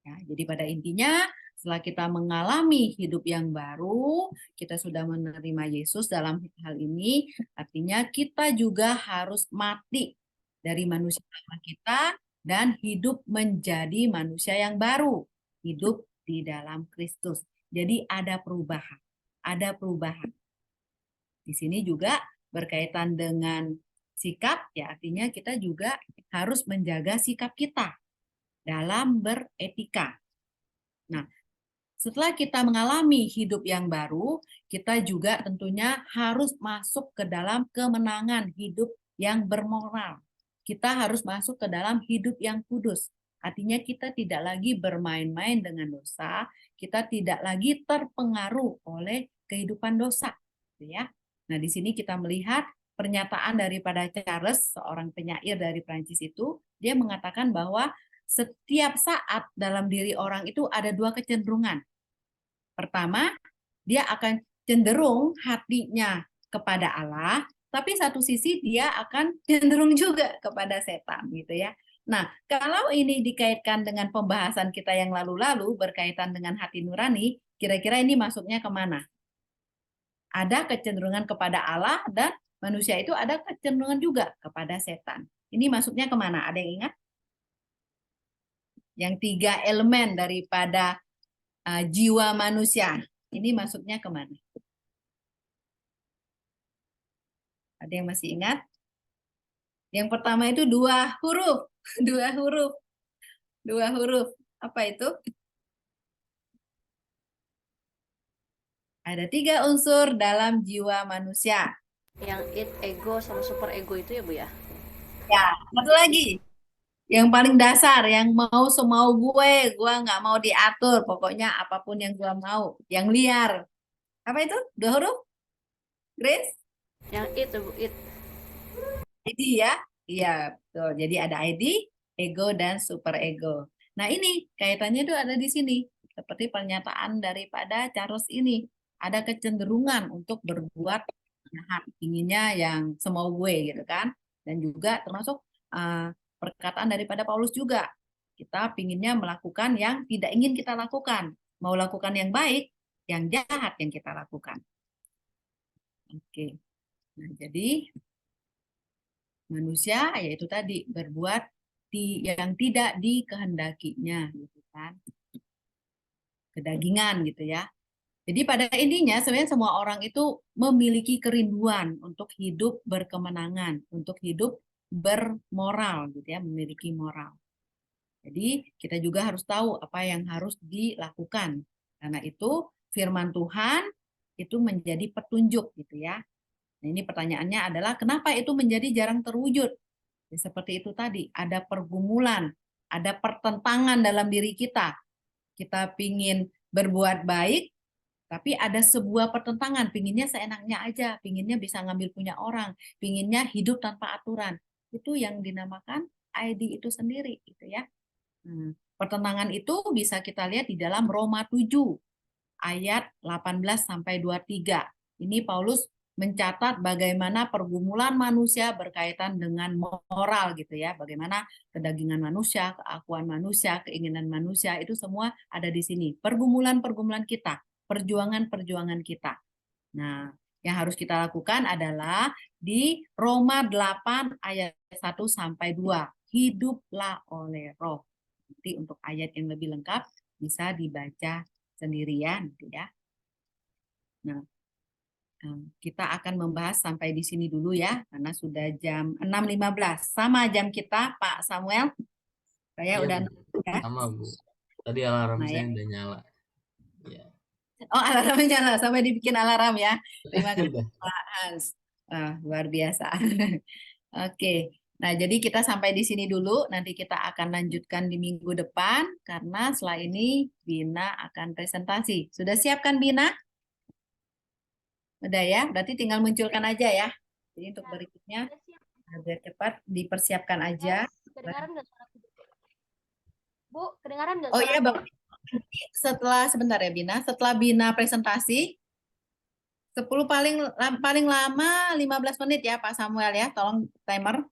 [SPEAKER 7] Ya, jadi pada intinya, setelah kita mengalami hidup yang baru, kita sudah menerima Yesus dalam hal ini, artinya kita juga harus mati dari manusia lama kita dan hidup menjadi manusia yang baru, hidup di dalam Kristus. Jadi ada perubahan, ada perubahan. Di sini juga berkaitan dengan sikap, ya artinya kita juga harus menjaga sikap kita dalam beretika. Nah, setelah kita mengalami hidup yang baru, kita juga tentunya harus masuk ke dalam kemenangan hidup yang bermoral. Kita harus masuk ke dalam hidup yang kudus. Artinya kita tidak lagi bermain-main dengan dosa, kita tidak lagi terpengaruh oleh kehidupan dosa, gitu ya. Nah, di sini kita melihat pernyataan daripada Charles, seorang penyair dari Prancis itu, dia mengatakan bahwa setiap saat dalam diri orang itu ada dua kecenderungan. Pertama, dia akan cenderung hatinya kepada Allah, tapi satu sisi dia akan cenderung juga kepada setan, gitu ya. Nah, kalau ini dikaitkan dengan pembahasan kita yang lalu-lalu berkaitan dengan hati nurani, kira-kira ini masuknya kemana? Ada kecenderungan kepada Allah dan manusia itu ada kecenderungan juga kepada setan. Ini masuknya kemana? Ada yang ingat? Yang 3 elemen daripada jiwa manusia. Ini masuknya kemana? Ada yang masih ingat? Yang pertama itu 2 huruf. 2 huruf. 2 huruf. Apa itu? Ada 3 unsur dalam jiwa manusia.
[SPEAKER 5] Yang id, ego, sama super ego itu ya Bu ya?
[SPEAKER 7] Ya, satu lagi. Yang paling dasar, yang mau semau gue nggak mau diatur, pokoknya apapun yang gue mau, yang liar. Apa itu? 2 huruf? Grace?
[SPEAKER 5] Yang id Bu, id.
[SPEAKER 7] ID ya? Iya, betul. Jadi ada ID, ego, dan super ego. Nah ini kaitannya itu ada di sini. Seperti pernyataan daripada Charles ini. Ada kecenderungan untuk berbuat jahat, inginnya yang semau gue gitu kan. Dan juga termasuk perkataan daripada Paulus juga. Kita pinginnya melakukan yang tidak ingin kita lakukan. Mau lakukan yang baik, yang jahat yang kita lakukan. Oke. Nah, jadi manusia yaitu tadi berbuat yang tidak dikehendakinya gitu kan. Kedagingan gitu ya. Jadi pada intinya sebenarnya semua orang itu memiliki kerinduan untuk hidup berkemenangan, untuk hidup bermoral gitu ya, memiliki moral. Jadi kita juga harus tahu apa yang harus dilakukan. Karena itu firman Tuhan itu menjadi petunjuk gitu ya. Nah, ini pertanyaannya adalah kenapa itu menjadi jarang terwujud? Ya, seperti itu tadi, ada pergumulan, ada pertentangan dalam diri kita. Kita pingin berbuat baik, tapi ada sebuah pertentangan, pinginnya seenaknya aja, pinginnya bisa ngambil punya orang, pinginnya hidup tanpa aturan. Itu yang dinamakan ID itu sendiri, gitu ya. Pertentangan itu bisa kita lihat di dalam Roma 7 ayat 18-23. Ini Paulus mencatat bagaimana pergumulan manusia berkaitan dengan moral gitu ya, bagaimana kedagingan manusia, keakuan manusia, keinginan manusia itu semua ada di sini. Pergumulan-pergumulan kita, perjuangan-perjuangan kita. Nah, yang harus kita lakukan adalah di Roma 8 ayat 1-2. Hiduplah oleh Roh. Nanti untuk ayat yang lebih lengkap bisa dibaca sendirian ya. Nah, kita akan membahas sampai di sini dulu ya, karena sudah jam 6.15. Sama jam kita, Pak Samuel. Saya
[SPEAKER 2] Iya,
[SPEAKER 7] udah
[SPEAKER 2] Bu. Sama, Bu. Tadi alarm saya udah nyala. Ya.
[SPEAKER 7] Oh, alarmnya nyala, sampai dibikin alarm ya. Terima kasih Pak Hans. Luar biasa. Oke. Nah, jadi kita sampai di sini dulu. Nanti kita akan lanjutkan di minggu depan, karena setelah ini Bina akan presentasi. Sudah siapkan Bina? Udah ya, berarti tinggal munculkan aja ya. Jadi untuk berikutnya, biar cepat dipersiapkan aja.
[SPEAKER 8] Kedengaran nggak suara Bu? Kedengaran nggak
[SPEAKER 7] Oh
[SPEAKER 8] suara
[SPEAKER 7] iya, Bapak. Setelah, sebentar ya Bina, setelah Bina presentasi, 10 paling lama 15 menit ya Pak Samuel ya, tolong timer.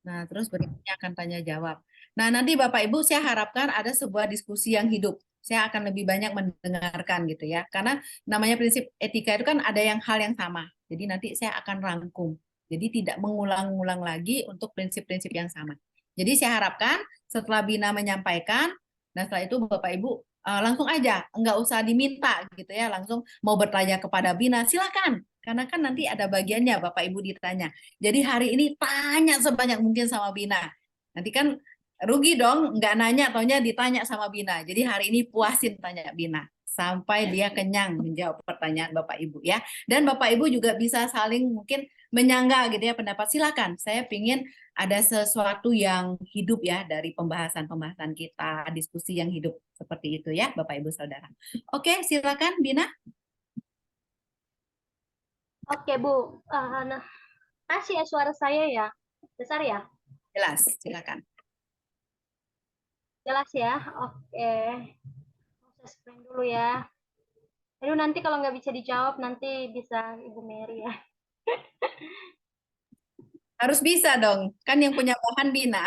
[SPEAKER 7] Nah, terus berikutnya akan tanya jawab. Nah, nanti Bapak Ibu saya harapkan ada sebuah diskusi yang hidup. Saya akan lebih banyak mendengarkan gitu ya. Karena namanya prinsip etika itu kan ada hal yang sama. Jadi nanti saya akan rangkum. Jadi tidak mengulang-ulang lagi untuk prinsip-prinsip yang sama. Jadi saya harapkan setelah Bina menyampaikan, nah setelah itu Bapak Ibu langsung aja, nggak usah diminta gitu ya, langsung mau bertanya kepada Bina, silakan. Karena kan nanti ada bagiannya Bapak Ibu ditanya. Jadi hari ini tanya sebanyak mungkin sama Bina. Nanti kan rugi dong, nggak nanya, taunya ditanya sama Bina. Jadi hari ini puasin tanya Bina sampai dia kenyang menjawab pertanyaan Bapak Ibu ya. Dan Bapak Ibu juga bisa saling mungkin menyangga gitu ya pendapat. Silakan, saya pingin ada sesuatu yang hidup ya dari pembahasan-pembahasan kita, diskusi yang hidup seperti itu ya Bapak Ibu Saudara. Oke, silakan Bina.
[SPEAKER 8] Oke, Bu. Nah, kasih ya suara saya ya. Besar ya?
[SPEAKER 7] Jelas, silakan.
[SPEAKER 8] Jelas ya? Oke. Saya screen dulu ya. Aduh, nanti kalau nggak bisa dijawab, nanti bisa Ibu Mary ya.
[SPEAKER 7] Harus bisa dong, kan yang punya bahan Bina.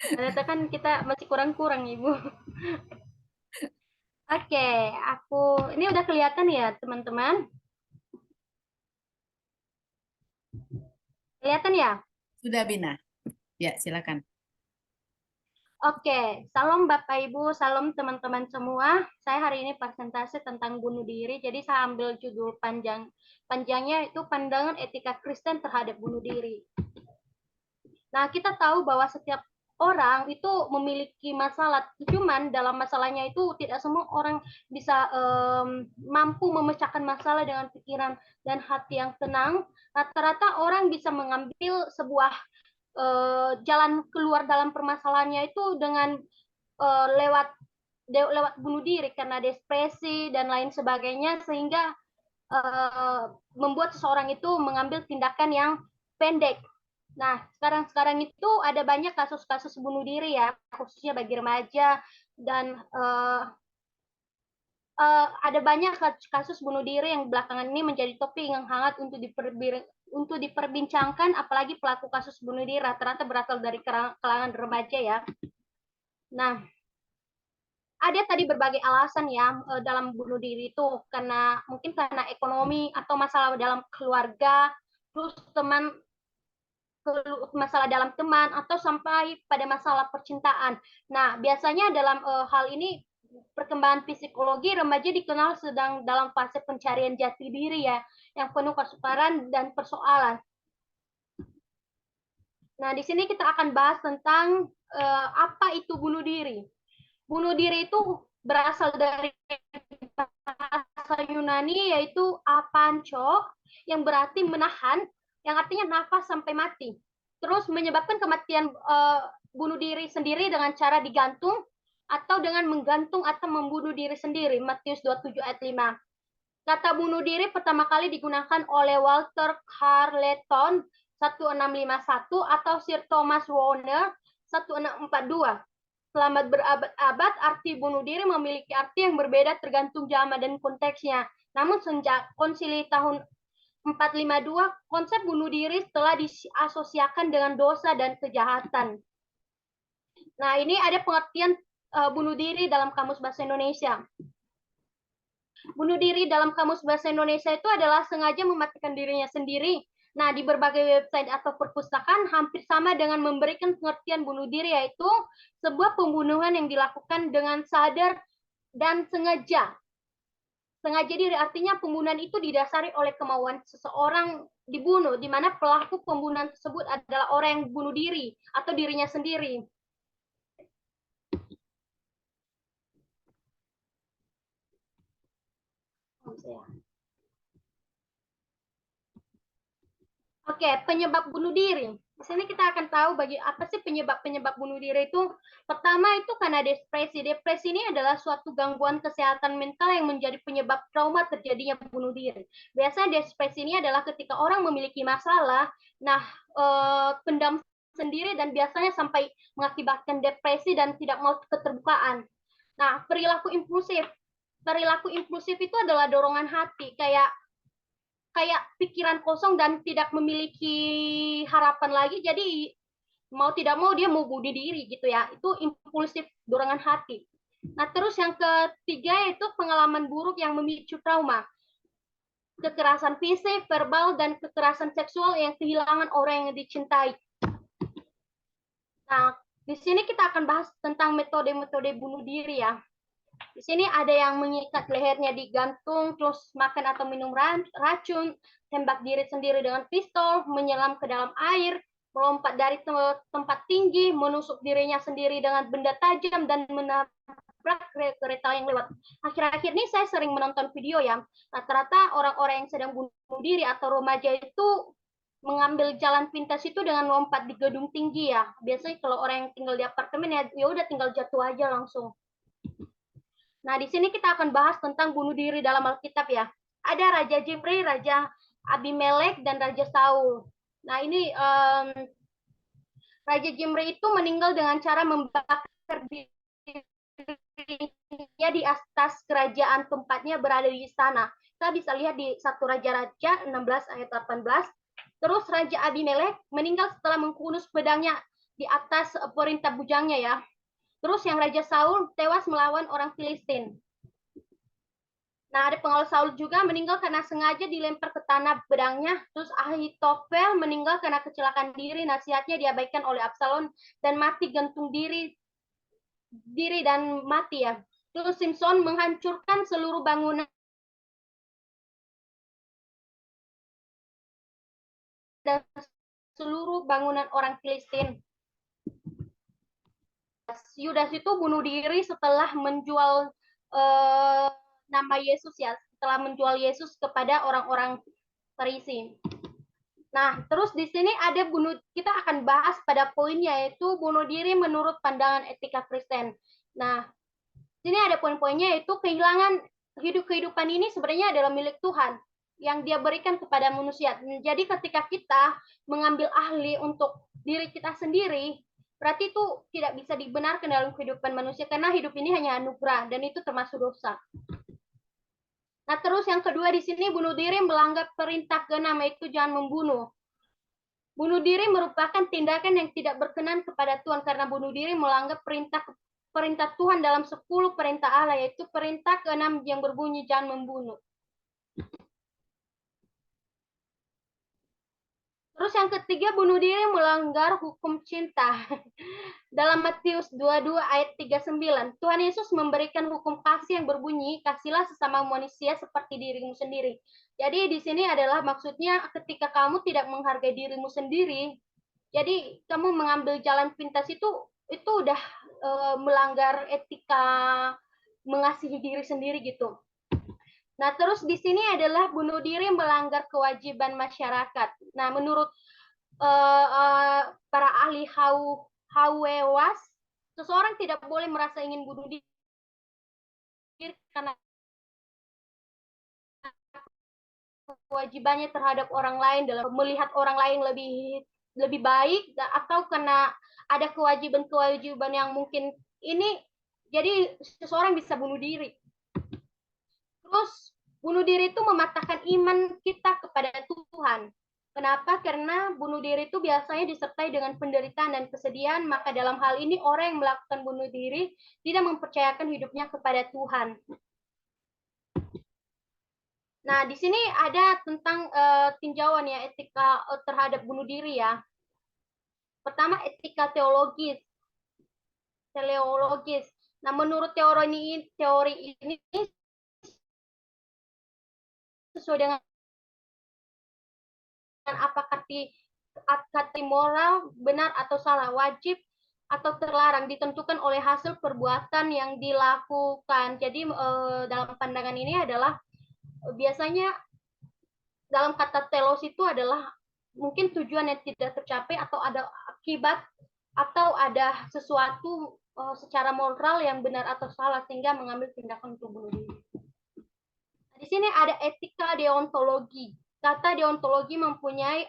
[SPEAKER 8] Ternyata kan kita masih kurang-kurang, Ibu. Oke, ini udah kelihatan ya, teman-teman? Kelihatan ya?
[SPEAKER 7] Sudah Bina. Ya, silakan.
[SPEAKER 8] Oke, salam Bapak Ibu, salam teman-teman semua. Saya hari ini presentasi tentang bunuh diri. Jadi saya ambil judul panjangnya itu pandangan etika Kristen terhadap bunuh diri. Nah, kita tahu bahwa setiap orang itu memiliki masalah. Cuman dalam masalahnya itu tidak semua orang bisa mampu memecahkan masalah dengan pikiran dan hati yang tenang. Rata-rata orang bisa mengambil sebuah jalan keluar dalam permasalahannya itu dengan lewat bunuh diri karena depresi dan lain sebagainya, sehingga membuat seseorang itu mengambil tindakan yang pendek. Nah, sekarang itu ada banyak kasus-kasus bunuh diri ya, khususnya bagi remaja, dan ada banyak kasus bunuh diri yang belakangan ini menjadi topik yang hangat untuk diperbincangkan, apalagi pelaku kasus bunuh diri rata-rata berasal dari kalangan remaja ya. Nah, ada tadi berbagai alasan ya dalam bunuh diri itu, mungkin karena ekonomi atau masalah dalam keluarga, terus masalah dalam teman, atau sampai pada masalah percintaan. Nah, biasanya dalam hal ini perkembangan psikologi remaja dikenal sedang dalam fase pencarian jati diri ya, yang penuh kesukaran dan persoalan. Nah, di sini kita akan bahas tentang apa itu bunuh diri. Bunuh diri itu berasal dari bahasa Yunani yaitu apancho, yang berarti menahan, yang artinya nafas sampai mati. Terus menyebabkan kematian bunuh diri sendiri dengan cara digantung atau dengan menggantung atau membunuh diri sendiri. Matius 27 ayat 5. Kata bunuh diri pertama kali digunakan oleh Walter Carleton 1651 atau Sir Thomas Warner 1642. Selama berabad-abad, arti bunuh diri memiliki arti yang berbeda tergantung zaman dan konteksnya. Namun sejak konsili tahun 452, konsep bunuh diri telah diasosiasikan dengan dosa dan kejahatan. Nah, ini ada pengertian bunuh diri dalam Kamus Bahasa Indonesia. Bunuh diri dalam Kamus Bahasa Indonesia itu adalah sengaja mematikan dirinya sendiri. Nah, di berbagai website atau perpustakaan hampir sama dengan memberikan pengertian bunuh diri, yaitu sebuah pembunuhan yang dilakukan dengan sadar dan sengaja. Sengaja diri artinya pembunuhan itu didasari oleh kemauan seseorang dibunuh, di mana pelaku pembunuhan tersebut adalah orang yang bunuh diri atau dirinya sendiri. Oke, penyebab bunuh diri. Di sini kita akan tahu apa sih penyebab bunuh diri itu. Pertama itu karena depresi. Depresi ini adalah suatu gangguan kesehatan mental yang menjadi penyebab trauma terjadinya bunuh diri. Biasanya depresi ini adalah ketika orang memiliki masalah, pendam sendiri dan biasanya sampai mengakibatkan depresi dan tidak mau keterbukaan. Nah, perilaku impulsif. perilaku impulsif itu adalah dorongan hati, kayak pikiran kosong dan tidak memiliki harapan lagi, jadi mau tidak mau dia mau bunuh diri gitu ya. Itu impulsif, dorongan hati. Nah, terus yang ketiga yaitu pengalaman buruk yang memicu trauma. Kekerasan fisik, verbal, dan kekerasan seksual yang kehilangan orang yang dicintai. Nah, di sini kita akan bahas tentang metode-metode bunuh diri ya. Di sini ada yang mengikat lehernya digantung, terus makan atau minum racun, tembak diri sendiri dengan pistol, menyelam ke dalam air, melompat dari tempat tinggi, menusuk dirinya sendiri dengan benda tajam, dan menabrak kereta yang lewat. Akhir-akhir ini saya sering menonton video ya, rata-rata orang-orang yang sedang bunuh diri atau remaja itu mengambil jalan pintas itu dengan lompat di gedung tinggi ya. Biasanya kalau orang yang tinggal di apartemen ya udah tinggal jatuh aja langsung. Nah, di sini kita akan bahas tentang bunuh diri dalam Alkitab ya. Ada Raja Zimri, Raja Abimelek, dan Raja Saul. Nah, ini Raja Zimri itu meninggal dengan cara membakar dirinya di atas kerajaan tempatnya berada di istana. Kita bisa lihat di 1 Raja-Raja 16 ayat 18. Terus Raja Abimelek meninggal setelah menghunus pedangnya di atas perintah bujangnya ya. Terus yang Raja Saul tewas melawan orang Filistin. Nah, ada pengawal Saul juga meninggal karena sengaja dilempar ke tanah pedangnya. Terus Ahitofel meninggal karena kecelakaan diri, nasihatnya diabaikan oleh Absalom dan mati gantung diri dan mati ya. Terus Simpson menghancurkan seluruh bangunan dan seluruh bangunan orang Filistin. Yudas itu bunuh diri setelah menjual nama Yesus ya, setelah menjual Yesus kepada orang-orang Farisi. Nah, terus di sini ada kita akan bahas pada poinnya yaitu bunuh diri menurut pandangan etika Kristen. Nah, sini ada poin-poinnya yaitu kehidupan ini sebenarnya adalah milik Tuhan yang Dia berikan kepada manusia. Jadi ketika kita mengambil ahli untuk diri kita sendiri, berarti itu tidak bisa dibenarkan dalam kehidupan manusia karena hidup ini hanya anugerah dan itu termasuk dosa. Nah, terus yang kedua di sini bunuh diri melanggar perintah ke-6 yaitu jangan membunuh. Bunuh diri merupakan tindakan yang tidak berkenan kepada Tuhan karena bunuh diri melanggar perintah Tuhan dalam 10 perintah Allah yaitu perintah ke-6 yang berbunyi jangan membunuh. Terus yang ketiga, bunuh diri melanggar hukum cinta. Dalam Matius 22 ayat 39, Tuhan Yesus memberikan hukum kasih yang berbunyi, kasihlah sesama manusia seperti dirimu sendiri. Jadi di sini adalah maksudnya ketika kamu tidak menghargai dirimu sendiri, jadi kamu mengambil jalan pintas itu udah melanggar etika mengasihi diri sendiri gitu. Nah, terus di sini adalah bunuh diri melanggar kewajiban masyarakat. Nah, menurut para ahli Hawewas, seseorang tidak boleh merasa ingin bunuh diri karena kewajibannya terhadap orang lain dalam melihat orang lain lebih baik atau karena ada kewajiban yang mungkin ini, jadi seseorang bisa bunuh diri. Terus bunuh diri itu mematahkan iman kita kepada Tuhan. Kenapa? Karena bunuh diri itu biasanya disertai dengan penderitaan dan kesedihan, maka dalam hal ini orang yang melakukan bunuh diri tidak mempercayakan hidupnya kepada Tuhan. Nah, di sini ada tentang tinjauan ya etika terhadap bunuh diri ya. Pertama, etika teologis. Nah, menurut teori ini sesuai dengan apakah kata moral benar atau salah, wajib atau terlarang ditentukan oleh hasil perbuatan yang dilakukan. Jadi dalam pandangan ini adalah biasanya dalam kata telos itu adalah mungkin tujuan yang tidak tercapai atau ada akibat atau ada sesuatu secara moral yang benar atau salah sehingga mengambil tindakan untuk bunuh diri. Di sini ada etika deontologi. Kata deontologi mempunyai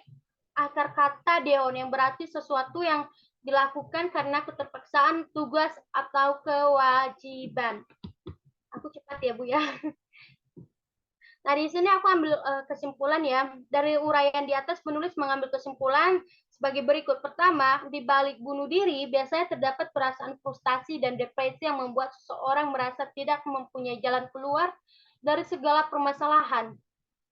[SPEAKER 8] akar kata deon yang berarti sesuatu yang dilakukan karena keterpaksaan, tugas, atau kewajiban. Aku cepat ya, Bu ya. Nah, di sini aku ambil kesimpulan ya. Dari uraian di atas, penulis mengambil kesimpulan sebagai berikut. Pertama, di balik bunuh diri biasanya terdapat perasaan frustasi dan depresi yang membuat seseorang merasa tidak mempunyai jalan keluar dari segala permasalahan.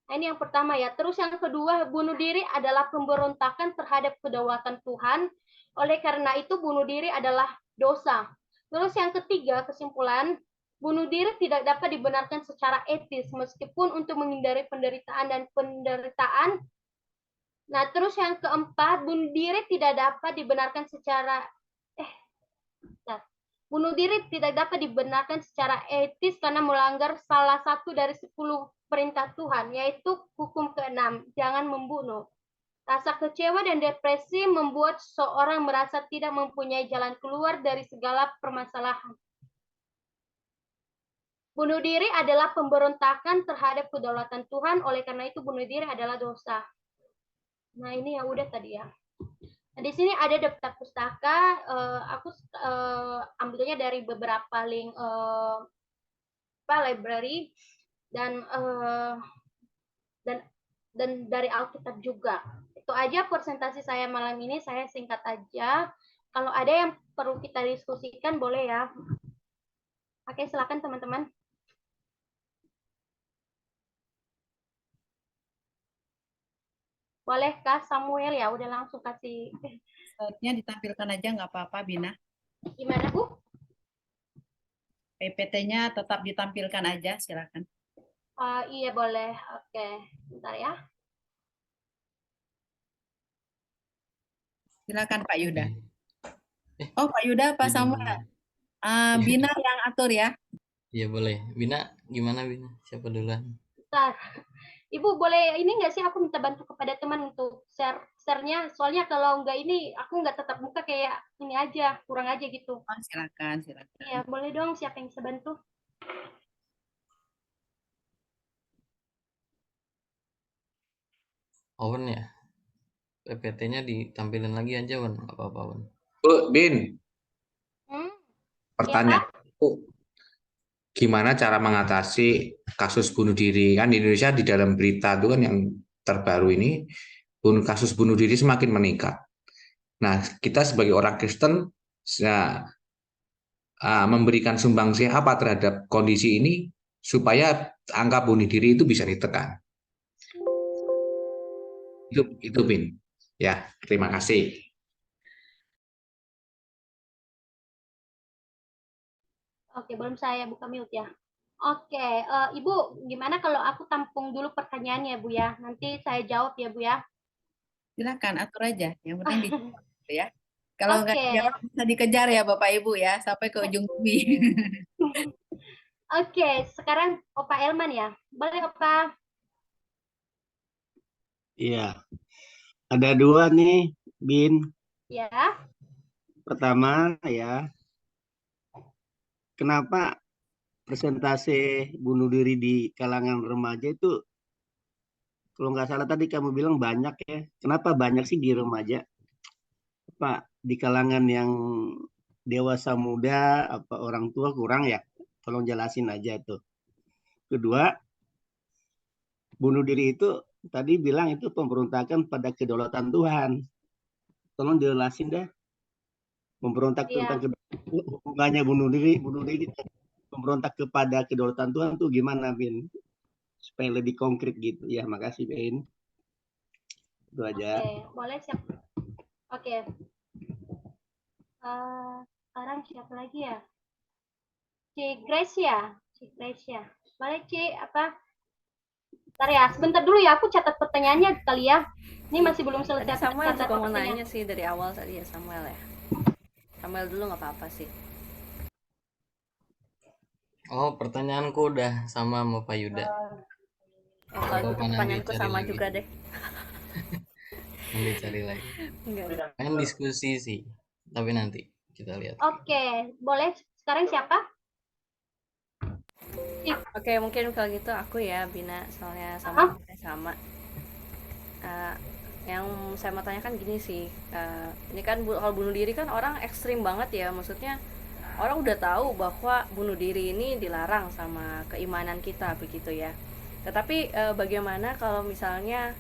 [SPEAKER 8] Nah, ini yang pertama ya. Terus yang kedua, bunuh diri adalah pemberontakan terhadap kedaulatan Tuhan. Oleh karena itu, bunuh diri adalah dosa. Terus yang ketiga, kesimpulan, bunuh diri tidak dapat dibenarkan secara etis, meskipun untuk menghindari penderitaan. Nah, terus yang keempat, bunuh diri tidak dapat dibenarkan secara bunuh diri tidak dapat dibenarkan secara etis karena melanggar salah satu dari 10 perintah Tuhan, yaitu hukum ke-6, jangan membunuh. Rasa kecewa dan depresi membuat seseorang merasa tidak mempunyai jalan keluar dari segala permasalahan. Bunuh diri adalah pemberontakan terhadap kedaulatan Tuhan, oleh karena itu bunuh diri adalah dosa. Nah, ini yang udah tadi ya. Nah, di sini ada daftar pustaka. Aku ambilnya dari beberapa link library dan dari Alkitab juga. Itu aja presentasi saya malam ini. Saya singkat aja. Kalau ada yang perlu kita diskusikan boleh ya. Oke, silakan teman-teman. Bolehkah Samuel ya? Udah langsung kasih.
[SPEAKER 7] Slide-nya ditampilkan aja nggak apa-apa, Bina.
[SPEAKER 8] Gimana, Bu?
[SPEAKER 7] PPT-nya tetap ditampilkan aja, silakan.
[SPEAKER 8] Iya boleh. Oke, bentar ya.
[SPEAKER 7] Silakan Pak Yuda. Oh, Pak Yuda, Pak Samuel. Bina yang atur ya.
[SPEAKER 2] Iya boleh. Bina, gimana Bina? Siapa duluan?
[SPEAKER 8] Bentar. Ibu boleh ini nggak sih aku minta bantu kepada teman untuk share-nya. Soalnya kalau nggak ini aku nggak tetap buka kayak ini aja, kurang aja gitu.
[SPEAKER 7] Oh, silakan.
[SPEAKER 8] Iya, boleh dong, siapa yang bisa bantu?
[SPEAKER 2] Owen ya? PPT-nya ditampilin lagi aja, Wen. Nggak apa-apa, Wen.
[SPEAKER 6] Bu, Bin, pertanyaan gimana cara mengatasi kasus bunuh diri? Kan di Indonesia di dalam berita itu kan yang terbaru ini, kasus bunuh diri semakin meningkat. Nah, kita sebagai orang Kristen memberikan sumbangsi apa terhadap kondisi ini supaya angka bunuh diri itu bisa ditekan. Itu Bin. Ya, terima kasih.
[SPEAKER 8] Oke, belum saya buka mute ya. Oke, Ibu, gimana kalau aku tampung dulu pertanyaannya, Bu ya? Nanti saya jawab ya, Bu ya.
[SPEAKER 7] Silakan atur aja, yang penting dijawab ya. Kalau nggak dijawab bisa dikejar ya Bapak Ibu ya, sampai ke ujung bumi.
[SPEAKER 8] Oke, sekarang Opa Elman ya. Boleh Opa?
[SPEAKER 9] Iya. Ada dua nih, Bin.
[SPEAKER 8] Ya.
[SPEAKER 9] Pertama ya, kenapa persentase bunuh diri di kalangan remaja itu, kalau nggak salah tadi kamu bilang banyak ya. Kenapa banyak sih di remaja? Apa di kalangan yang dewasa muda, apa orang tua kurang ya? Tolong jelasin aja tuh. Kedua, bunuh diri itu tadi bilang itu pemberontakan pada kedaulatan Tuhan. Tolong jelasin deh. Memberontak tentang hubungannya bunuh diri, memberontak kepada kedaulatan Tuhan tuh gimana, Bin? Supaya lebih konkret gitu. Ya, makasih, Bin. Itu aja.
[SPEAKER 8] Oke, boleh siap. Oke. Sekarang siapa lagi ya? Gracia. Boleh apa? Bentar ya, sebentar dulu ya, aku catat pertanyaannya kali ya. Ini masih belum selesai.
[SPEAKER 5] Samuel juga mau nanya sih dari awal tadi ya, Samuel ya. Samuel dulu nggak apa-apa sih.
[SPEAKER 2] Oh, pertanyaanku udah sama Pak Yuda.
[SPEAKER 5] Kalau pertanyaanku sama lagi juga deh.
[SPEAKER 2] Nanti cari lagi. Kan diskusi sih, tapi nanti kita lihat.
[SPEAKER 8] Oke, boleh. Sekarang siapa?
[SPEAKER 5] Oke, mungkin kalau gitu aku ya, Bina, soalnya sama. Yang saya mau tanyakan gini sih, ini kan kalau bunuh diri kan orang ekstrim banget ya, maksudnya orang udah tahu bahwa bunuh diri ini dilarang sama keimanan kita begitu ya. Tetapi bagaimana kalau misalnya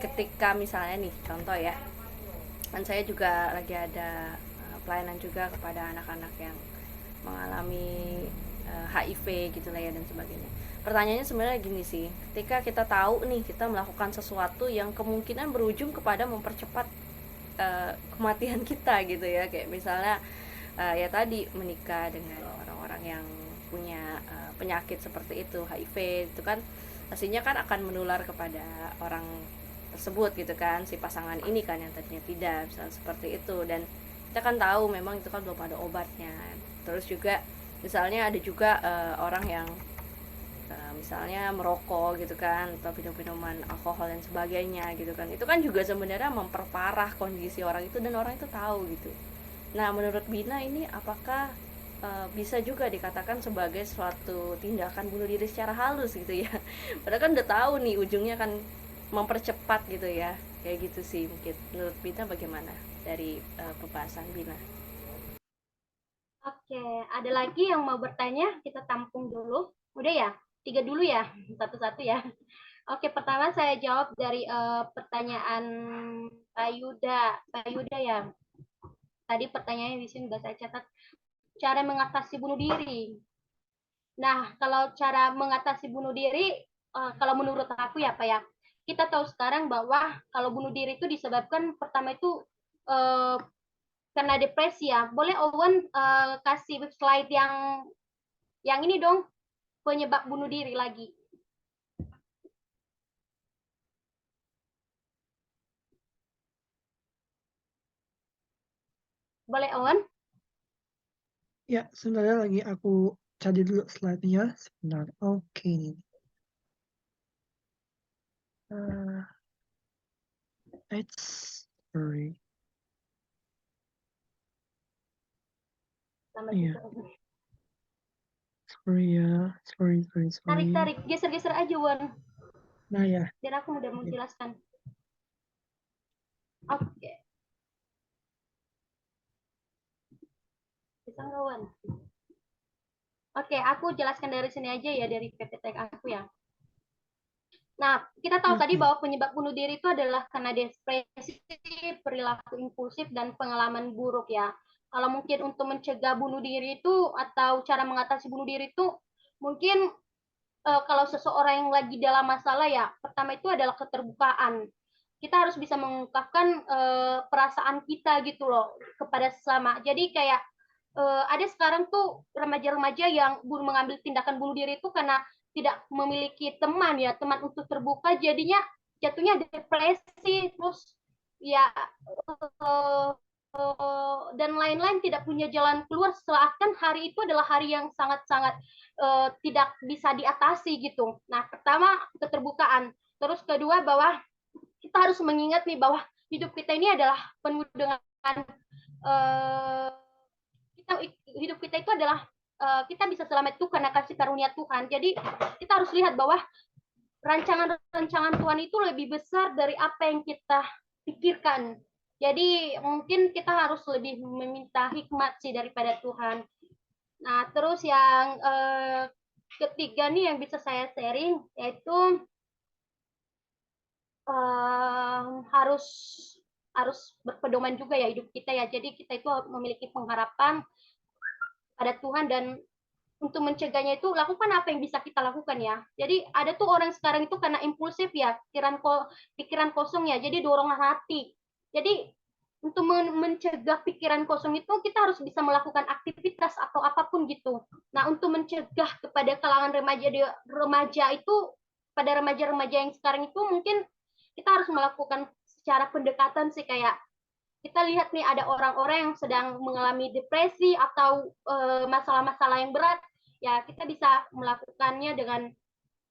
[SPEAKER 5] ketika misalnya nih contoh ya, kan saya juga lagi ada pelayanan juga kepada anak-anak yang mengalami HIV gitu lah ya dan sebagainya. Pertanyaannya sebenarnya gini sih, ketika kita tahu nih kita melakukan sesuatu yang kemungkinan berujung kepada mempercepat kematian kita gitu ya, kayak misalnya ya tadi menikah dengan orang-orang yang punya penyakit seperti itu, HIV itu kan pastinya kan akan menular kepada orang tersebut gitu kan, si pasangan ini kan yang tadinya tidak, misalnya seperti itu. Dan kita kan tahu memang itu kan belum ada obatnya. Terus juga misalnya ada juga orang yang misalnya merokok gitu kan, atau minum-minuman alkohol dan sebagainya gitu kan, itu kan juga sebenarnya memperparah kondisi orang itu dan orang itu tahu gitu. Nah menurut Bina ini apakah bisa juga dikatakan sebagai suatu tindakan bunuh diri secara halus gitu ya? Padahal kan udah tahu nih ujungnya kan mempercepat gitu ya, kayak gitu sih. Mungkin menurut Bina bagaimana dari pembahasan Bina?
[SPEAKER 8] Oke, ada lagi yang mau bertanya? Kita tampung dulu. Udah ya? 3 dulu ya? Satu-satu ya. Oke, pertama saya jawab dari pertanyaan Pak Yuda. Pak Yuda ya. Tadi pertanyaannya di sini sudah saya catat. Cara mengatasi bunuh diri. Nah, kalau cara mengatasi bunuh diri, kalau menurut aku ya Pak ya, kita tahu sekarang bahwa kalau bunuh diri itu disebabkan pertama itu karena depresi ya. Boleh Owen kasih slide yang ini dong, penyebab bunuh diri lagi. Boleh Owen?
[SPEAKER 1] Ya, sebenarnya lagi aku cari dulu slide-nya. Sebentar. Oke. Sorry. Iya. Sorry ya. Sorry.
[SPEAKER 8] Tarik, geser-geser aja, Wan.
[SPEAKER 1] Nah ya.
[SPEAKER 8] Biar aku mudah menjelaskan. Oke. Bisa nggak, Wan? Oke, aku jelaskan dari sini aja ya, dari PPT aku ya. Nah, kita tahu tadi bahwa penyebab bunuh diri itu adalah karena depresi, perilaku impulsif, dan pengalaman buruk ya. Kalau mungkin untuk mencegah bunuh diri itu atau cara mengatasi bunuh diri itu mungkin kalau seseorang yang lagi dalam masalah ya, pertama itu adalah keterbukaan. Kita harus bisa mengungkapkan perasaan kita gitu loh kepada sesama. Jadi kayak ada sekarang tuh remaja-remaja yang mengambil tindakan bunuh diri itu karena tidak memiliki teman ya, teman untuk terbuka, jadinya jatuhnya depresi, terus ya dan lain-lain, tidak punya jalan keluar, seakan hari itu adalah hari yang sangat-sangat tidak bisa diatasi gitu. Nah, pertama keterbukaan, terus kedua bahwa kita harus mengingat nih bahwa hidup kita ini adalah penuh dengan hidup kita itu adalah kita bisa selamat itu karena kasih karunia Tuhan. Jadi kita harus lihat bahwa rancangan-rancangan Tuhan itu lebih besar dari apa yang kita pikirkan. Jadi mungkin kita harus lebih meminta hikmat sih daripada Tuhan. Nah, terus yang ketiga nih yang bisa saya sharing yaitu harus berpedoman juga ya hidup kita ya. Jadi kita itu memiliki pengharapan pada Tuhan, dan untuk mencegahnya itu lakukan apa yang bisa kita lakukan ya. Jadi ada tuh orang sekarang itu karena impulsif ya, pikiran kosong ya, jadi dorongan hati. Jadi untuk mencegah pikiran kosong itu kita harus bisa melakukan aktivitas atau apapun gitu. Nah, untuk mencegah kepada kalangan remaja itu, pada remaja-remaja yang sekarang itu mungkin kita harus melakukan secara pendekatan sih, kayak kita lihat nih ada orang-orang yang sedang mengalami depresi atau masalah-masalah yang berat, ya kita bisa melakukannya dengan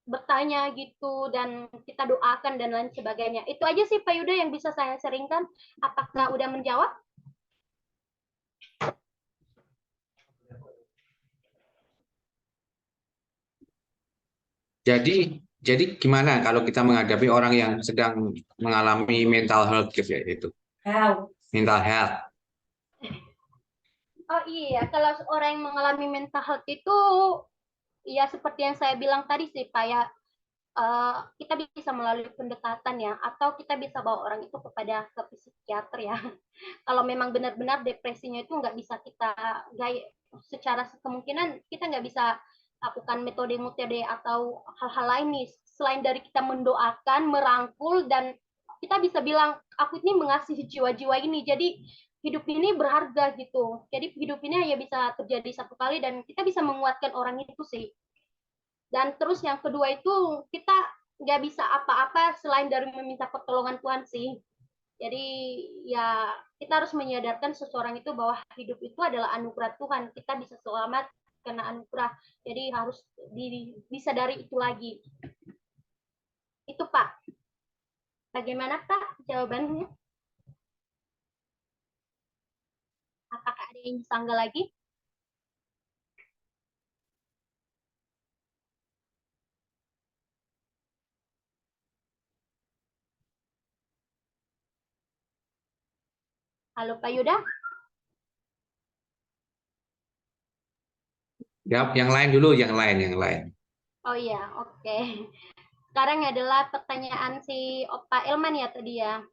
[SPEAKER 8] bertanya gitu, dan kita doakan dan lain sebagainya. Itu aja sih Pak Yuda yang bisa saya sharingkan. Apakah udah menjawab?
[SPEAKER 6] Jadi gimana kalau kita menghadapi orang yang sedang mengalami mental health gitu ya, itu? Mental health.
[SPEAKER 8] Oh iya, kalau orang yang mengalami mental health itu, ya seperti yang saya bilang tadi sih Pak ya, kita bisa melalui pendekatan ya, atau kita bisa bawa orang itu ke psikiater ya. Kalau memang benar-benar depresinya itu nggak bisa kita gaya, secara kemungkinan kita nggak bisa lakukan metode-metode atau hal-hal lain nih, selain dari kita mendoakan, merangkul, dan kita bisa bilang, aku ini mengasihi jiwa-jiwa ini, jadi hidup ini berharga gitu. Jadi hidup ini hanya bisa terjadi satu kali dan kita bisa menguatkan orang itu sih. Dan terus yang kedua itu kita nggak bisa apa-apa selain dari meminta pertolongan Tuhan sih. Jadi ya kita harus menyadarkan seseorang itu bahwa hidup itu adalah anugerah Tuhan. Kita bisa selamat karena anugerah. Jadi harus disadari itu lagi. Itu Pak. Bagaimana Pak jawabannya? Apakah ada yang disanggah lagi? Halo Pak Yuda?
[SPEAKER 6] Ya, yang lain dulu, yang lain.
[SPEAKER 8] Oh iya, oke. Sekarang adalah pertanyaan si Opa Elman ya tadi ya.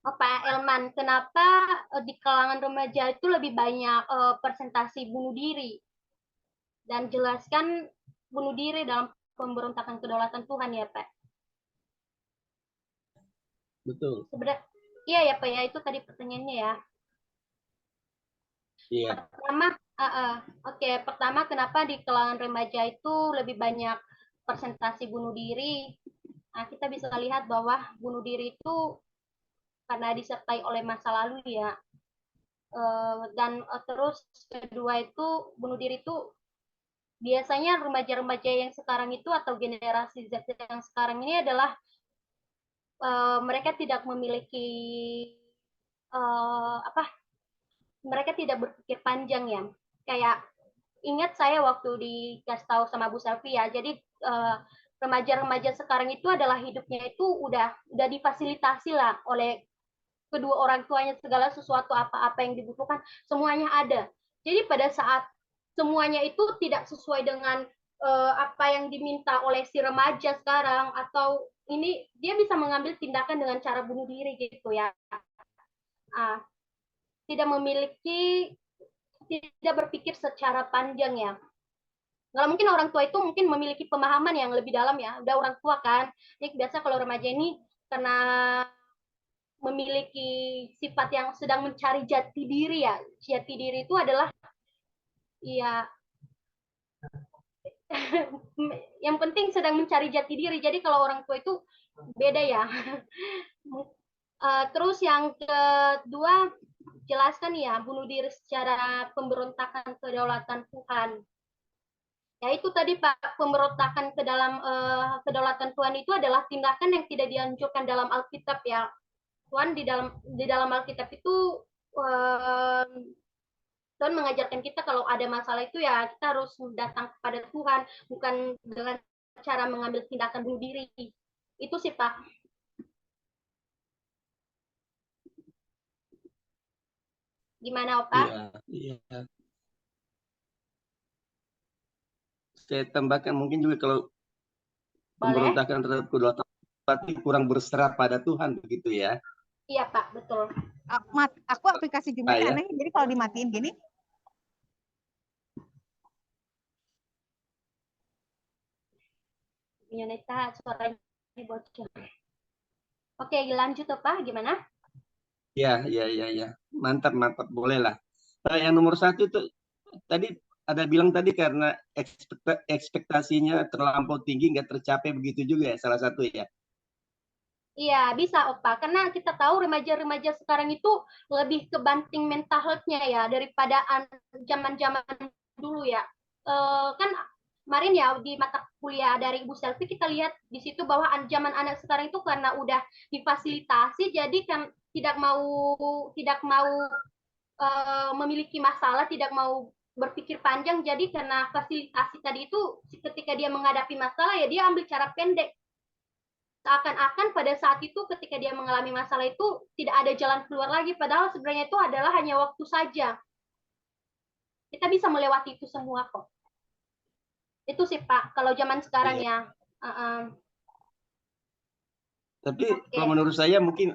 [SPEAKER 8] Opa Elman, kenapa di kalangan remaja itu lebih banyak presentasi bunuh diri? Dan jelaskan bunuh diri dalam pemberontakan kedaulatan Tuhan ya Pak.
[SPEAKER 9] Betul.
[SPEAKER 8] Sebenarnya, iya ya Pak ya, itu tadi pertanyaannya ya.
[SPEAKER 9] Iya.
[SPEAKER 8] Pertama, kenapa di kalangan remaja itu lebih banyak presentasi bunuh diri? Nah, kita bisa lihat bahwa bunuh diri itu karena disertai oleh masa lalu ya. Terus kedua itu bunuh diri itu biasanya remaja-remaja yang sekarang itu atau generasi Z yang sekarang ini adalah mereka tidak memiliki mereka tidak berpikir panjang ya. Kayak ingat saya waktu dikasih tahu sama Bu Selvi ya. Jadi remaja-remaja sekarang itu adalah hidupnya itu udah difasilitasi lah oleh kedua orang tuanya, segala sesuatu apa-apa yang dibutuhkan semuanya ada. Jadi pada saat semuanya itu tidak sesuai dengan apa yang diminta oleh si remaja sekarang, atau ini dia bisa mengambil tindakan dengan cara bunuh diri gitu ya. Tidak berpikir secara panjang ya. Kalau mungkin orang tua itu mungkin memiliki pemahaman yang lebih dalam ya, udah orang tua kan. Jadi biasa kalau remaja ini karena memiliki sifat yang sedang mencari jati diri ya. Jati diri itu adalah ya yang penting sedang mencari jati diri. Jadi kalau orang tua itu beda ya. Terus yang kedua, jelaskan ya bunuh diri secara pemberontakan kedaulatan Tuhan. Ya itu tadi Pak, pemberontakan ke dalam kedaulatan Tuhan itu adalah tindakan yang tidak dianjurkan dalam Alkitab ya. Tuhan di dalam Alkitab itu Tuhan mengajarkan kita kalau ada masalah itu ya kita harus datang kepada Tuhan, bukan dengan cara mengambil tindakan bunuh diri. Itu sih Pak. Gimana Opa?
[SPEAKER 9] Iya. Saya tambahkan mungkin juga kalau pemberontakan terhadap kedaulatan berarti kurang berserah pada Tuhan begitu ya.
[SPEAKER 8] Iya Pak, betul.
[SPEAKER 10] Aku aplikasi Zoom aneh, jadi kalau dimatiin gini.
[SPEAKER 8] Yunita suaranya bocor. Oke, lanjut Pak, gimana?
[SPEAKER 9] Ya. Mantap. Boleh lah. Yang nomor satu itu tadi ada bilang tadi karena ekspektasinya terlampau tinggi nggak tercapai begitu juga ya salah satu ya.
[SPEAKER 8] Iya, bisa Opa. Karena kita tahu remaja-remaja sekarang itu lebih kebanting mental health-nya ya daripada zaman-zaman dulu ya. Kan kemarin ya di mata kuliah dari Ibu Selvi kita lihat di situ bahwa zaman anak sekarang itu karena udah difasilitasi jadi kan tidak mau memiliki masalah, tidak mau berpikir panjang, jadi karena fasilitasi tadi itu ketika dia menghadapi masalah ya dia ambil cara pendek. Seakan-akan pada saat itu ketika dia mengalami masalah itu tidak ada jalan keluar lagi, padahal sebenarnya itu adalah hanya waktu saja. Kita bisa melewati itu semua kok. Itu sih Pak, kalau zaman sekarang ya.
[SPEAKER 9] Tapi kalau menurut saya mungkin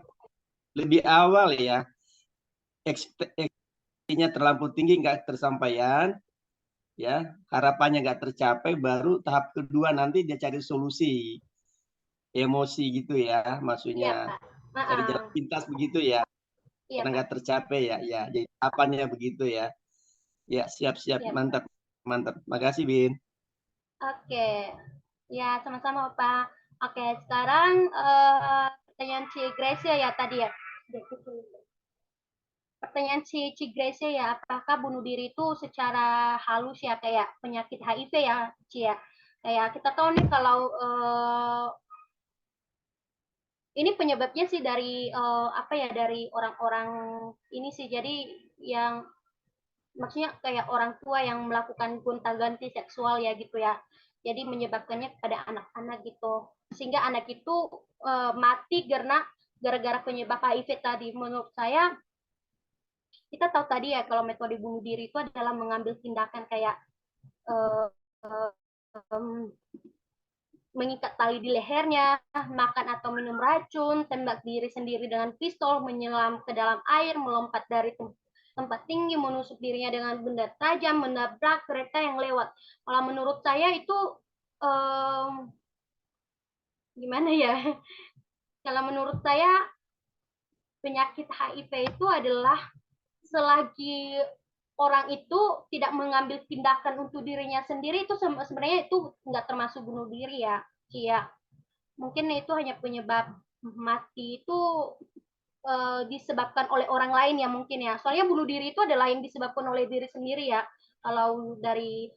[SPEAKER 9] lebih awal ya, ekspektasinya terlampau tinggi nggak tersampaikan, ya harapannya nggak tercapai, baru tahap kedua nanti dia cari solusi emosi gitu ya, maksudnya cari jalan pintas begitu ya, karena nggak tercapai ya, jadi tahapannya begitu ya. Ya siap-siap, mantap, mantap. Makasih Bin.
[SPEAKER 8] Oke, ya sama-sama Pak. Oke, sekarang pertanyaan si Gracia ya tadi ya. Pertanyaan si Gracia ya, apakah bunuh diri itu secara halus ya kayak penyakit HIV ya, Ci ya? Kayak kita tahu nih kalau ini penyebabnya sih dari apa ya, dari orang-orang ini sih, jadi yang maksudnya kayak orang tua yang melakukan gonta-ganti seksual ya gitu ya. Jadi menyebabkannya kepada anak-anak gitu. Sehingga anak itu mati karena gara-gara penyebab HIV tadi. Menurut saya, kita tahu tadi ya kalau metode bunuh diri itu adalah mengambil tindakan kayak mengikat tali di lehernya, makan atau minum racun, tembak diri sendiri dengan pistol, menyelam ke dalam air, melompat dari tempat tinggi, menusuk dirinya dengan benda tajam, menabrak kereta yang lewat. Kalau menurut saya itu gimana ya? Kalau menurut saya penyakit HIV itu adalah selagi orang itu tidak mengambil tindakan untuk dirinya sendiri, itu sebenarnya itu nggak termasuk bunuh diri ya, Cia. Mungkin itu hanya penyebab mati itu disebabkan oleh orang lain ya mungkin ya. Soalnya bunuh diri itu adalah yang disebabkan oleh diri sendiri ya. Kalau dari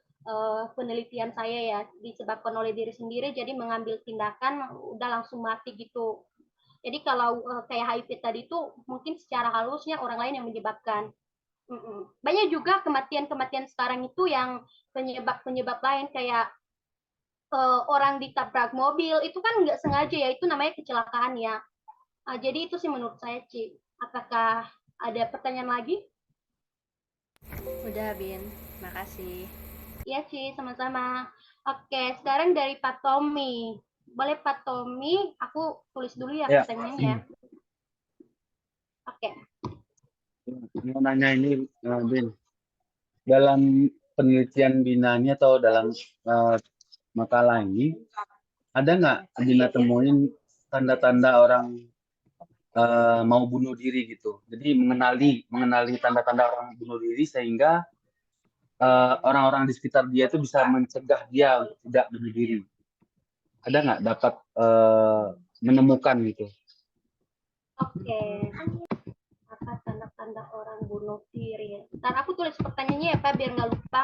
[SPEAKER 8] penelitian saya ya, disebabkan oleh diri sendiri, jadi mengambil tindakan udah langsung mati gitu. Jadi kalau kayak HIV tadi itu mungkin secara halusnya orang lain yang menyebabkan. Banyak juga kematian-kematian sekarang itu yang penyebab-penyebab lain kayak orang ditabrak mobil, itu kan nggak sengaja ya, itu namanya kecelakaan ya. Jadi itu sih menurut saya, Ci. Apakah ada pertanyaan lagi?
[SPEAKER 5] Udah, Bin. Makasih.
[SPEAKER 8] Iya, Ci, sama-sama. Oke, sekarang dari Pak Tommy. Boleh Pak Tommy, aku tulis dulu ya pertanyaannya. Oke.
[SPEAKER 11] Mau nanya ini, Bin. Dalam penelitian Bina ini atau dalam makalah ini, ada nggak Bina temuin tanda-tanda orang mau bunuh diri gitu? Jadi mengenali tanda-tanda orang bunuh diri sehingga orang-orang di sekitar dia itu bisa mencegah dia untuk tidak bunuh diri. Ada nggak dapat menemukan gitu?
[SPEAKER 8] Oke. Apa tanda-tanda orang bunuh diri? Ntar aku tulis pertanyaannya ya Pak, biar nggak lupa.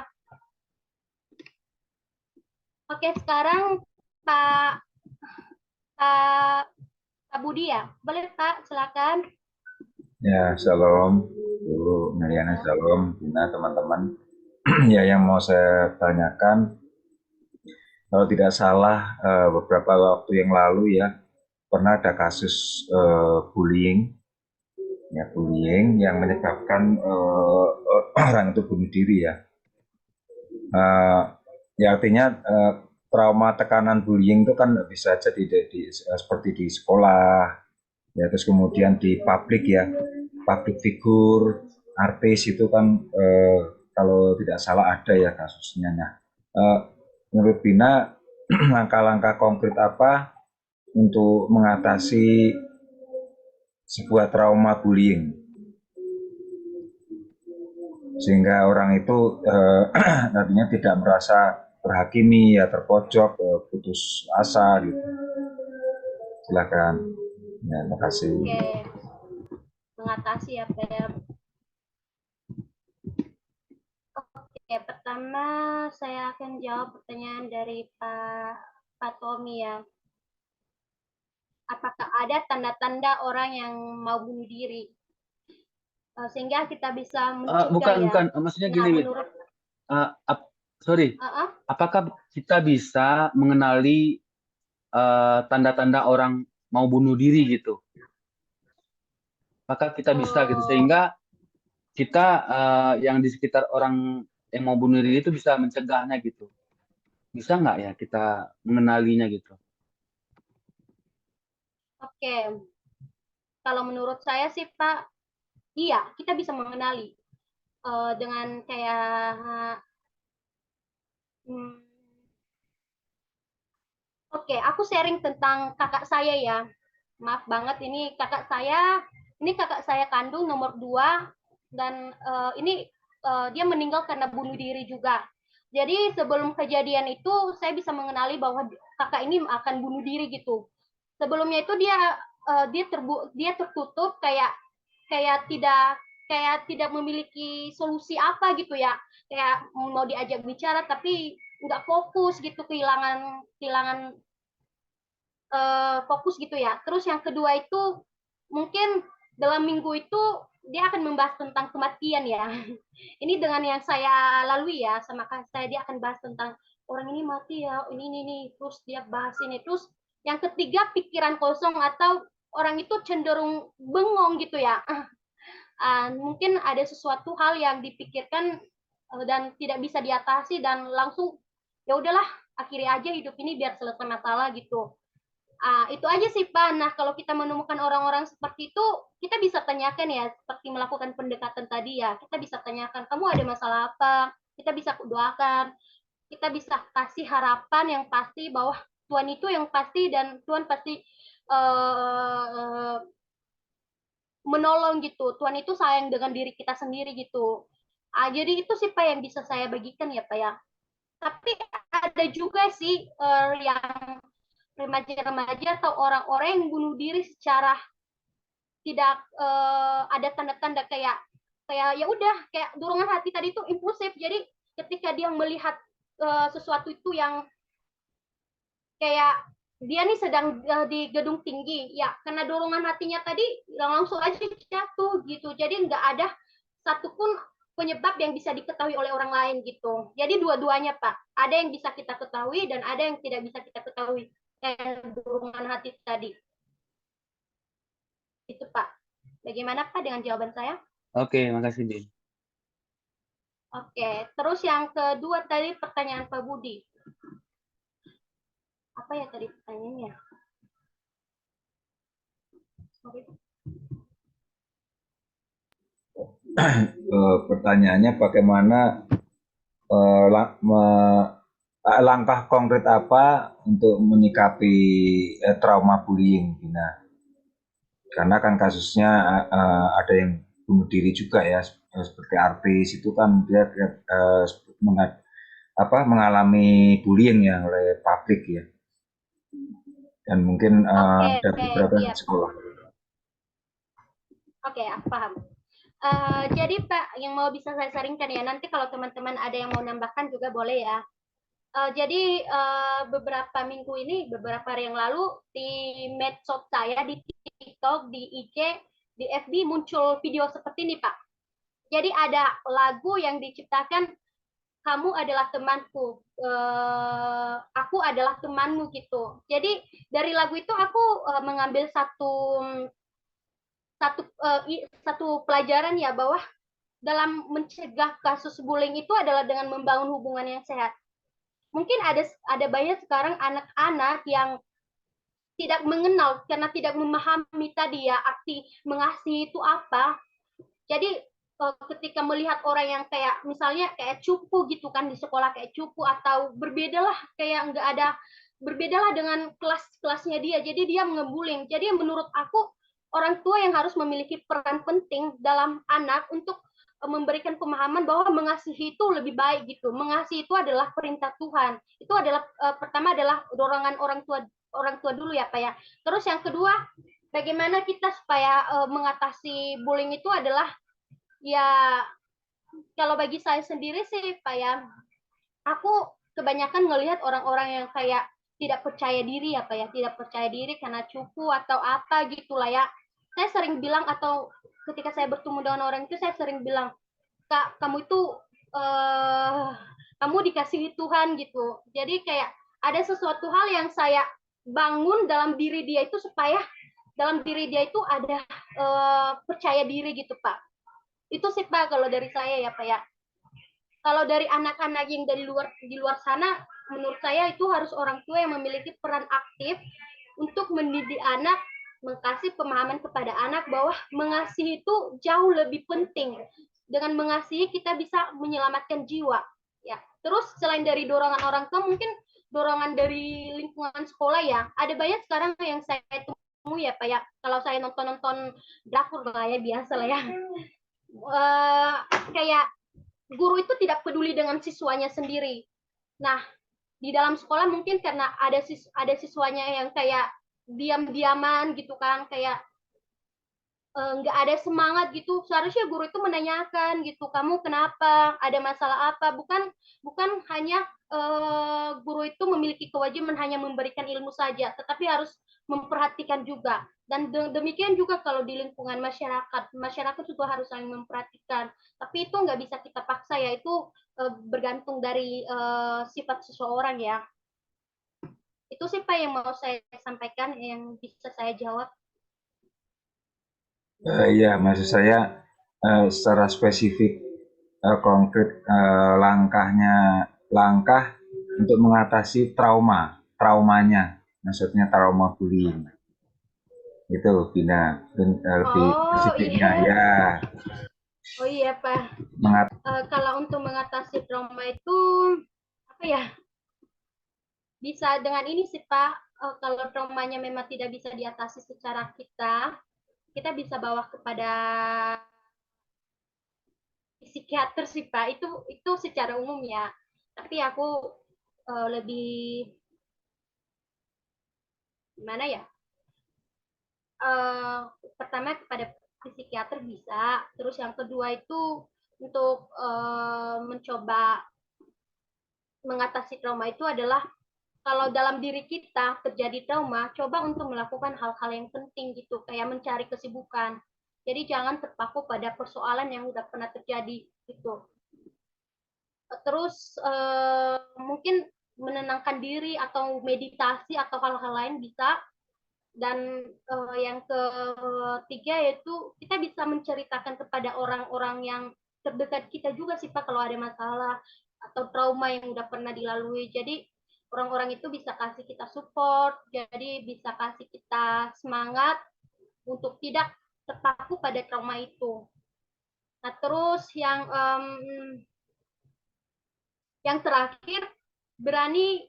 [SPEAKER 8] Oke, sekarang Pak Budi ya. Boleh Pak, silakan.
[SPEAKER 4] Ya, shalom. Bu Mariana, shalom. Bina, teman-teman. Ya, yang mau saya tanyakan, kalau tidak salah beberapa waktu yang lalu ya, pernah ada kasus bullying yang menyebabkan orang itu bunuh diri ya. Ya artinya trauma tekanan bullying itu kan bisa jadi seperti di sekolah, ya terus kemudian di publik ya, public figure, artis itu kan kalau tidak salah ada ya kasusnya. Nah, menurut Bina langkah-langkah konkret apa untuk mengatasi sebuah trauma bullying sehingga orang itu nantinya tidak merasa terhakimi ya, terpojok, putus asa gitu. Silakan. Ya, terima kasih.
[SPEAKER 8] Oke. Mengatasi apa ya? Oke, pertama saya akan jawab pertanyaan dari Pak Tommy ya. Apakah ada tanda-tanda orang yang mau bunuh diri? Sehingga kita bisa mencegah
[SPEAKER 11] bukan. Maksudnya gini, menurut, apakah kita bisa mengenali tanda-tanda orang mau bunuh diri gitu? Apakah kita bisa gitu sehingga kita yang di sekitar orang yang mau bunuh diri itu bisa mencegahnya gitu. Bisa nggak ya kita mengenalinya gitu?
[SPEAKER 8] Oke, kalau menurut saya sih Pak, iya kita bisa mengenali dengan kayak hmm, oke, aku sharing tentang kakak saya ya. Maaf banget ini kakak saya kandung nomor 2 dan ini dia meninggal karena bunuh diri juga. Jadi sebelum kejadian itu saya bisa mengenali bahwa kakak ini akan bunuh diri gitu. Sebelumnya itu dia tertutup kayak tidak memiliki solusi apa gitu ya. Kayak mau diajak bicara tapi nggak fokus gitu, kehilangan fokus gitu ya. Terus yang kedua itu mungkin dalam minggu itu dia akan membahas tentang kematian ya. Ini dengan yang saya lalui ya sama saya, dia akan bahas tentang orang ini mati ya, ini terus dia bahas ini. Terus yang ketiga pikiran kosong atau orang itu cenderung bengong gitu ya. Mungkin ada sesuatu hal yang dipikirkan dan tidak bisa diatasi dan langsung ya udahlah akhiri aja hidup ini biar selesai masalah gitu. Itu aja sih Pak. Nah kalau kita menemukan orang-orang seperti itu, kita bisa tanyakan ya, seperti melakukan pendekatan tadi ya. Kita bisa tanyakan, kamu ada masalah apa? Kita bisa doakan, kita bisa kasih harapan yang pasti bahwa Tuhan itu yang pasti dan Tuhan pasti menolong gitu. Tuhan itu sayang dengan diri kita sendiri gitu. Jadi itu sih Pak yang bisa saya bagikan ya Pak ya. Tapi ada juga sih yang remaja-remaja atau orang-orang yang bunuh diri secara tidak ada tanda-tanda kayak ya udah kayak dorongan hati tadi itu impulsif. Jadi ketika dia melihat sesuatu itu yang kayak dia nih sedang di gedung tinggi ya, karena dorongan hatinya tadi langsung aja jatuh gitu. Jadi nggak ada satupun penyebab yang bisa diketahui oleh orang lain gitu. Jadi dua-duanya Pak, ada yang bisa kita ketahui dan ada yang tidak bisa kita ketahui. Kayak dorongan hati tadi. Itu Pak. Bagaimana Pak dengan jawaban saya?
[SPEAKER 11] Oke, makasih Din.
[SPEAKER 8] Oke, terus yang kedua tadi pertanyaan Pak Budi. Apa ya tadi pertanyaannya? Sorry.
[SPEAKER 4] Pertanyaannya bagaimana langkah konkret apa untuk menyikapi trauma bullying, Bina? Karena kan kasusnya ada yang bunuh diri juga ya, seperti artis itu kan dia mengalami bullying ya oleh publik ya, dan mungkin ada beberapa sekolah.
[SPEAKER 8] Oke, aku paham. Jadi Pak, yang mau bisa saya sharingkan ya, nanti kalau teman-teman ada yang mau nambahkan juga boleh ya. Jadi beberapa minggu ini, beberapa hari yang lalu di medsos saya, di TikTok, di IG, di FB muncul video seperti ini Pak. Jadi ada lagu yang diciptakan, kamu adalah temanku, aku adalah temanmu gitu. Jadi dari lagu itu aku mengambil satu pelajaran ya, bahwa dalam mencegah kasus bullying itu adalah dengan membangun hubungan yang sehat. Mungkin ada banyak sekarang anak-anak yang tidak mengenal karena tidak memahami tadi ya arti mengasihi itu apa. Jadi ketika melihat orang yang kayak misalnya kayak cupu gitu kan di sekolah, kayak cupu atau berbedalah kayak nggak ada, berbedalah dengan kelas-kelasnya dia, jadi dia ngebullying. Jadi menurut aku orang tua yang harus memiliki peran penting dalam anak untuk memberikan pemahaman bahwa mengasihi itu lebih baik gitu. Mengasihi itu adalah perintah Tuhan. Itu adalah pertama adalah dorongan orang tua dulu ya Pak ya. Terus yang kedua, bagaimana kita supaya mengatasi bullying itu adalah ya, kalau bagi saya sendiri sih Pak ya, aku kebanyakan ngelihat orang-orang yang kayak tidak percaya diri ya Pak ya, tidak percaya diri karena cupu atau apa gitulah ya. Saya sering bilang, atau ketika saya bertemu dengan orang itu saya sering bilang, Kak, kamu itu kamu dikasihi Tuhan gitu. Jadi kayak ada sesuatu hal yang saya bangun dalam diri dia itu supaya dalam diri dia itu ada percaya diri gitu Pak. Itu sih Pak kalau dari saya ya Pak ya. Kalau dari anak-anak yang di luar sana, menurut saya itu harus orang tua yang memiliki peran aktif untuk mendidik anak, mengkasih pemahaman kepada anak bahwa mengasihi itu jauh lebih penting. Dengan mengasihi kita bisa menyelamatkan jiwa. Ya. Terus selain dari dorongan orang tua, mungkin dorongan dari lingkungan sekolah ya. Ada banyak sekarang yang saya temui ya Pak ya. Kalau saya nonton drakor lah ya, biasa lah ya. Kayak guru itu tidak peduli dengan siswanya sendiri. Nah, di dalam sekolah mungkin karena ada siswanya yang kayak diam-diaman gitu kan, kayak nggak ada semangat gitu. Seharusnya guru itu menanyakan gitu, kamu kenapa, ada masalah apa? Bukan hanya guru itu memiliki kewajiban hanya memberikan ilmu saja, tetapi harus memperhatikan juga. Dan demikian juga kalau di lingkungan masyarakat juga harus saling memperhatikan. Tapi itu nggak bisa kita paksa ya, itu bergantung dari sifat seseorang ya. Itu sih Pak yang mau saya sampaikan, yang bisa saya jawab.
[SPEAKER 4] Iya, maksud saya secara spesifik konkret langkah untuk mengatasi traumanya, maksudnya trauma bullying. Itu Bina lebih spesifiknya ya.
[SPEAKER 8] Oh iya Pak. Kalau untuk mengatasi trauma itu apa ya? Bisa dengan ini sih Pak. Kalau traumanya memang tidak bisa diatasi secara kita bisa bawa kepada psikiater sih Pak. Itu secara umum ya. Tapi aku lebih gimana ya? Pertama kepada psikiater bisa. Terus yang kedua itu untuk mencoba mengatasi trauma itu adalah kalau dalam diri kita terjadi trauma, coba untuk melakukan hal-hal yang penting gitu, kayak mencari kesibukan. Jadi jangan terpaku pada persoalan yang udah pernah terjadi gitu. Terus mungkin menenangkan diri atau meditasi atau hal-hal lain bisa. Dan yang ketiga yaitu kita bisa menceritakan kepada orang-orang yang terdekat kita juga sih Pak kalau ada masalah atau trauma yang udah pernah dilalui. Jadi orang-orang itu bisa kasih kita support, jadi bisa kasih kita semangat untuk tidak terpaku pada trauma itu. Nah terus yang terakhir berani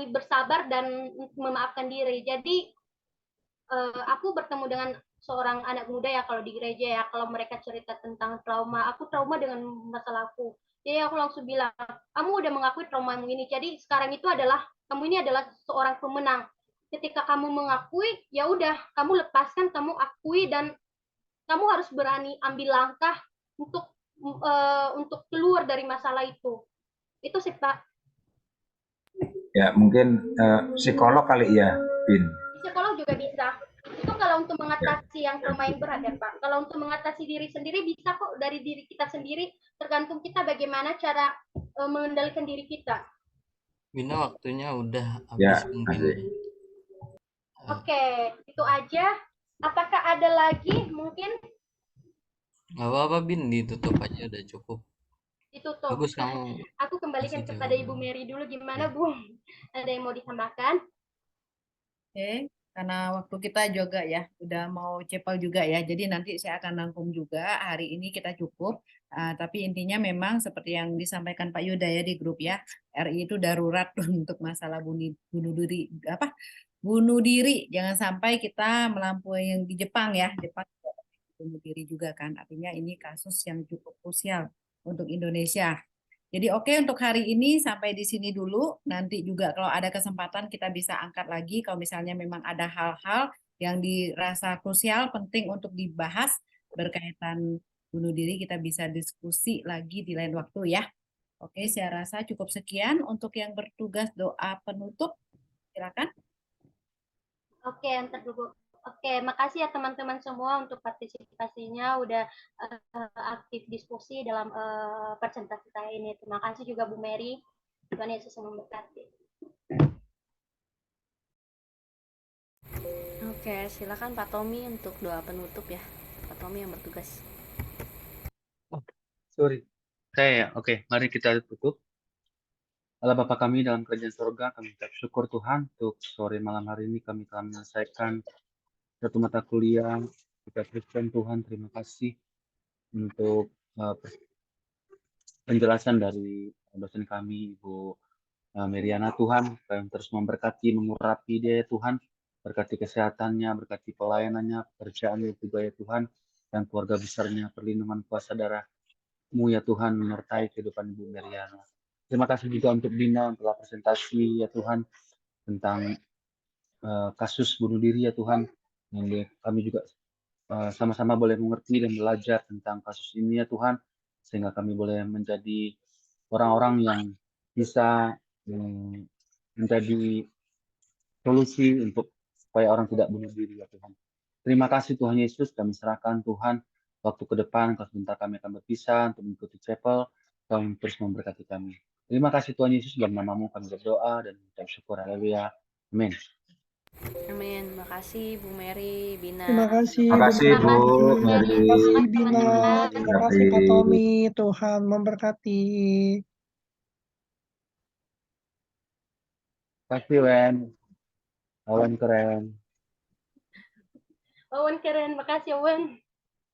[SPEAKER 8] bersabar dan memaafkan diri. Jadi aku bertemu dengan seorang anak muda ya kalau di gereja ya, kalau mereka cerita tentang trauma, aku trauma dengan masalahku. Jadi aku langsung bilang, kamu udah mengakui traumamu ini, jadi sekarang itu kamu ini adalah seorang pemenang. Ketika kamu mengakui, ya udah, kamu lepaskan, kamu akui, dan kamu harus berani ambil langkah untuk keluar dari masalah itu. Itu sih Pak.
[SPEAKER 4] Ya mungkin psikolog kali ya, Bin.
[SPEAKER 8] Psikolog juga bisa. Itu kalau untuk mengatasi yang trauma yang berat ya Pak. Kalau untuk mengatasi diri sendiri bisa kok dari diri kita sendiri, tergantung kita bagaimana cara mengendalikan diri kita.
[SPEAKER 2] Bina waktunya udah habis mungkin.
[SPEAKER 8] Oke, itu aja. Apakah ada lagi mungkin?
[SPEAKER 2] Gak apa-apa Bin, ditutup aja udah cukup.
[SPEAKER 8] Ditutup.
[SPEAKER 2] Bagus kamu.
[SPEAKER 8] Aku kembalikan kepada Ibu Mary dulu, gimana Bu? Ada yang mau ditambahkan?
[SPEAKER 7] Oke. Karena waktu kita juga ya, udah mau cepel juga ya. Jadi nanti saya akan rangkum juga. Hari ini kita cukup. Tapi intinya memang seperti yang disampaikan Pak Yuda ya di grup ya. RI itu darurat untuk masalah bunuh diri. Bunuh diri. Jangan sampai kita melampaui yang di Jepang ya. Jepang bunuh diri juga kan. Artinya ini kasus yang cukup krusial untuk Indonesia. Jadi oke, untuk hari ini sampai di sini dulu. Nanti juga kalau ada kesempatan kita bisa angkat lagi kalau misalnya memang ada hal-hal yang dirasa krusial penting untuk dibahas berkaitan bunuh diri, kita bisa diskusi lagi di lain waktu ya. Oke, saya rasa cukup sekian untuk yang bertugas doa penutup. Silakan.
[SPEAKER 8] Oke, entar dulu. Oke, makasih ya teman-teman semua untuk partisipasinya, udah aktif diskusi dalam presentasi saya ini. Terima kasih juga Bu Mary. Tuhan Yesus memberkati.
[SPEAKER 5] Oke, silakan Pak Tommy untuk doa penutup ya. Pak Tommy yang bertugas.
[SPEAKER 11] Oh, sorry. Saya ya, oke, mari kita tutup. Allah Bapa kami dalam kerajaan surga, kami ucap syukur Tuhan untuk sore malam hari ini kami telah menyelesaikan satu mata kuliah. Kita berikan Tuhan, terima kasih untuk penjelasan dari dosen kami, Ibu Meriana. Tuhan, yang terus memberkati, mengurapi dia Tuhan, berkati kesehatannya, berkati pelayanannya, pekerjaannya juga ya Tuhan, dan keluarga besarnya, perlindungan kuasa darah-Mu ya Tuhan, menyertai kehidupan Ibu Meriana. Terima kasih juga untuk Dina telah presentasi ya Tuhan tentang kasus bunuh diri ya Tuhan. Yang kami juga sama-sama boleh mengerti dan belajar tentang kasus ini ya Tuhan, sehingga kami boleh menjadi orang-orang yang bisa menjadi solusi untuk supaya orang tidak bunuh diri ya Tuhan. Terima kasih Tuhan Yesus, kami serahkan Tuhan waktu ke depan, kalau sebentar kami akan berpisah untuk mengikuti chapel, Kau terus memberkati kami. Terima kasih Tuhan Yesus, dalam nama-Mu kami berdoa dan mengucap syukur. Haleluya. Amin.
[SPEAKER 5] Amin. Makasih Bu Mary, Bina.
[SPEAKER 1] Terima kasih
[SPEAKER 4] Terima
[SPEAKER 1] Bu
[SPEAKER 4] kasih Bu
[SPEAKER 1] Mary.
[SPEAKER 4] Mary.
[SPEAKER 1] Terima kasih Bina. Terima
[SPEAKER 4] Terima
[SPEAKER 1] kasih Pak
[SPEAKER 4] kasih.
[SPEAKER 1] Tommy. Tuhan memberkati.
[SPEAKER 11] Terima kasih Wen. Awan keren.
[SPEAKER 8] Owen keren, makasih Owen.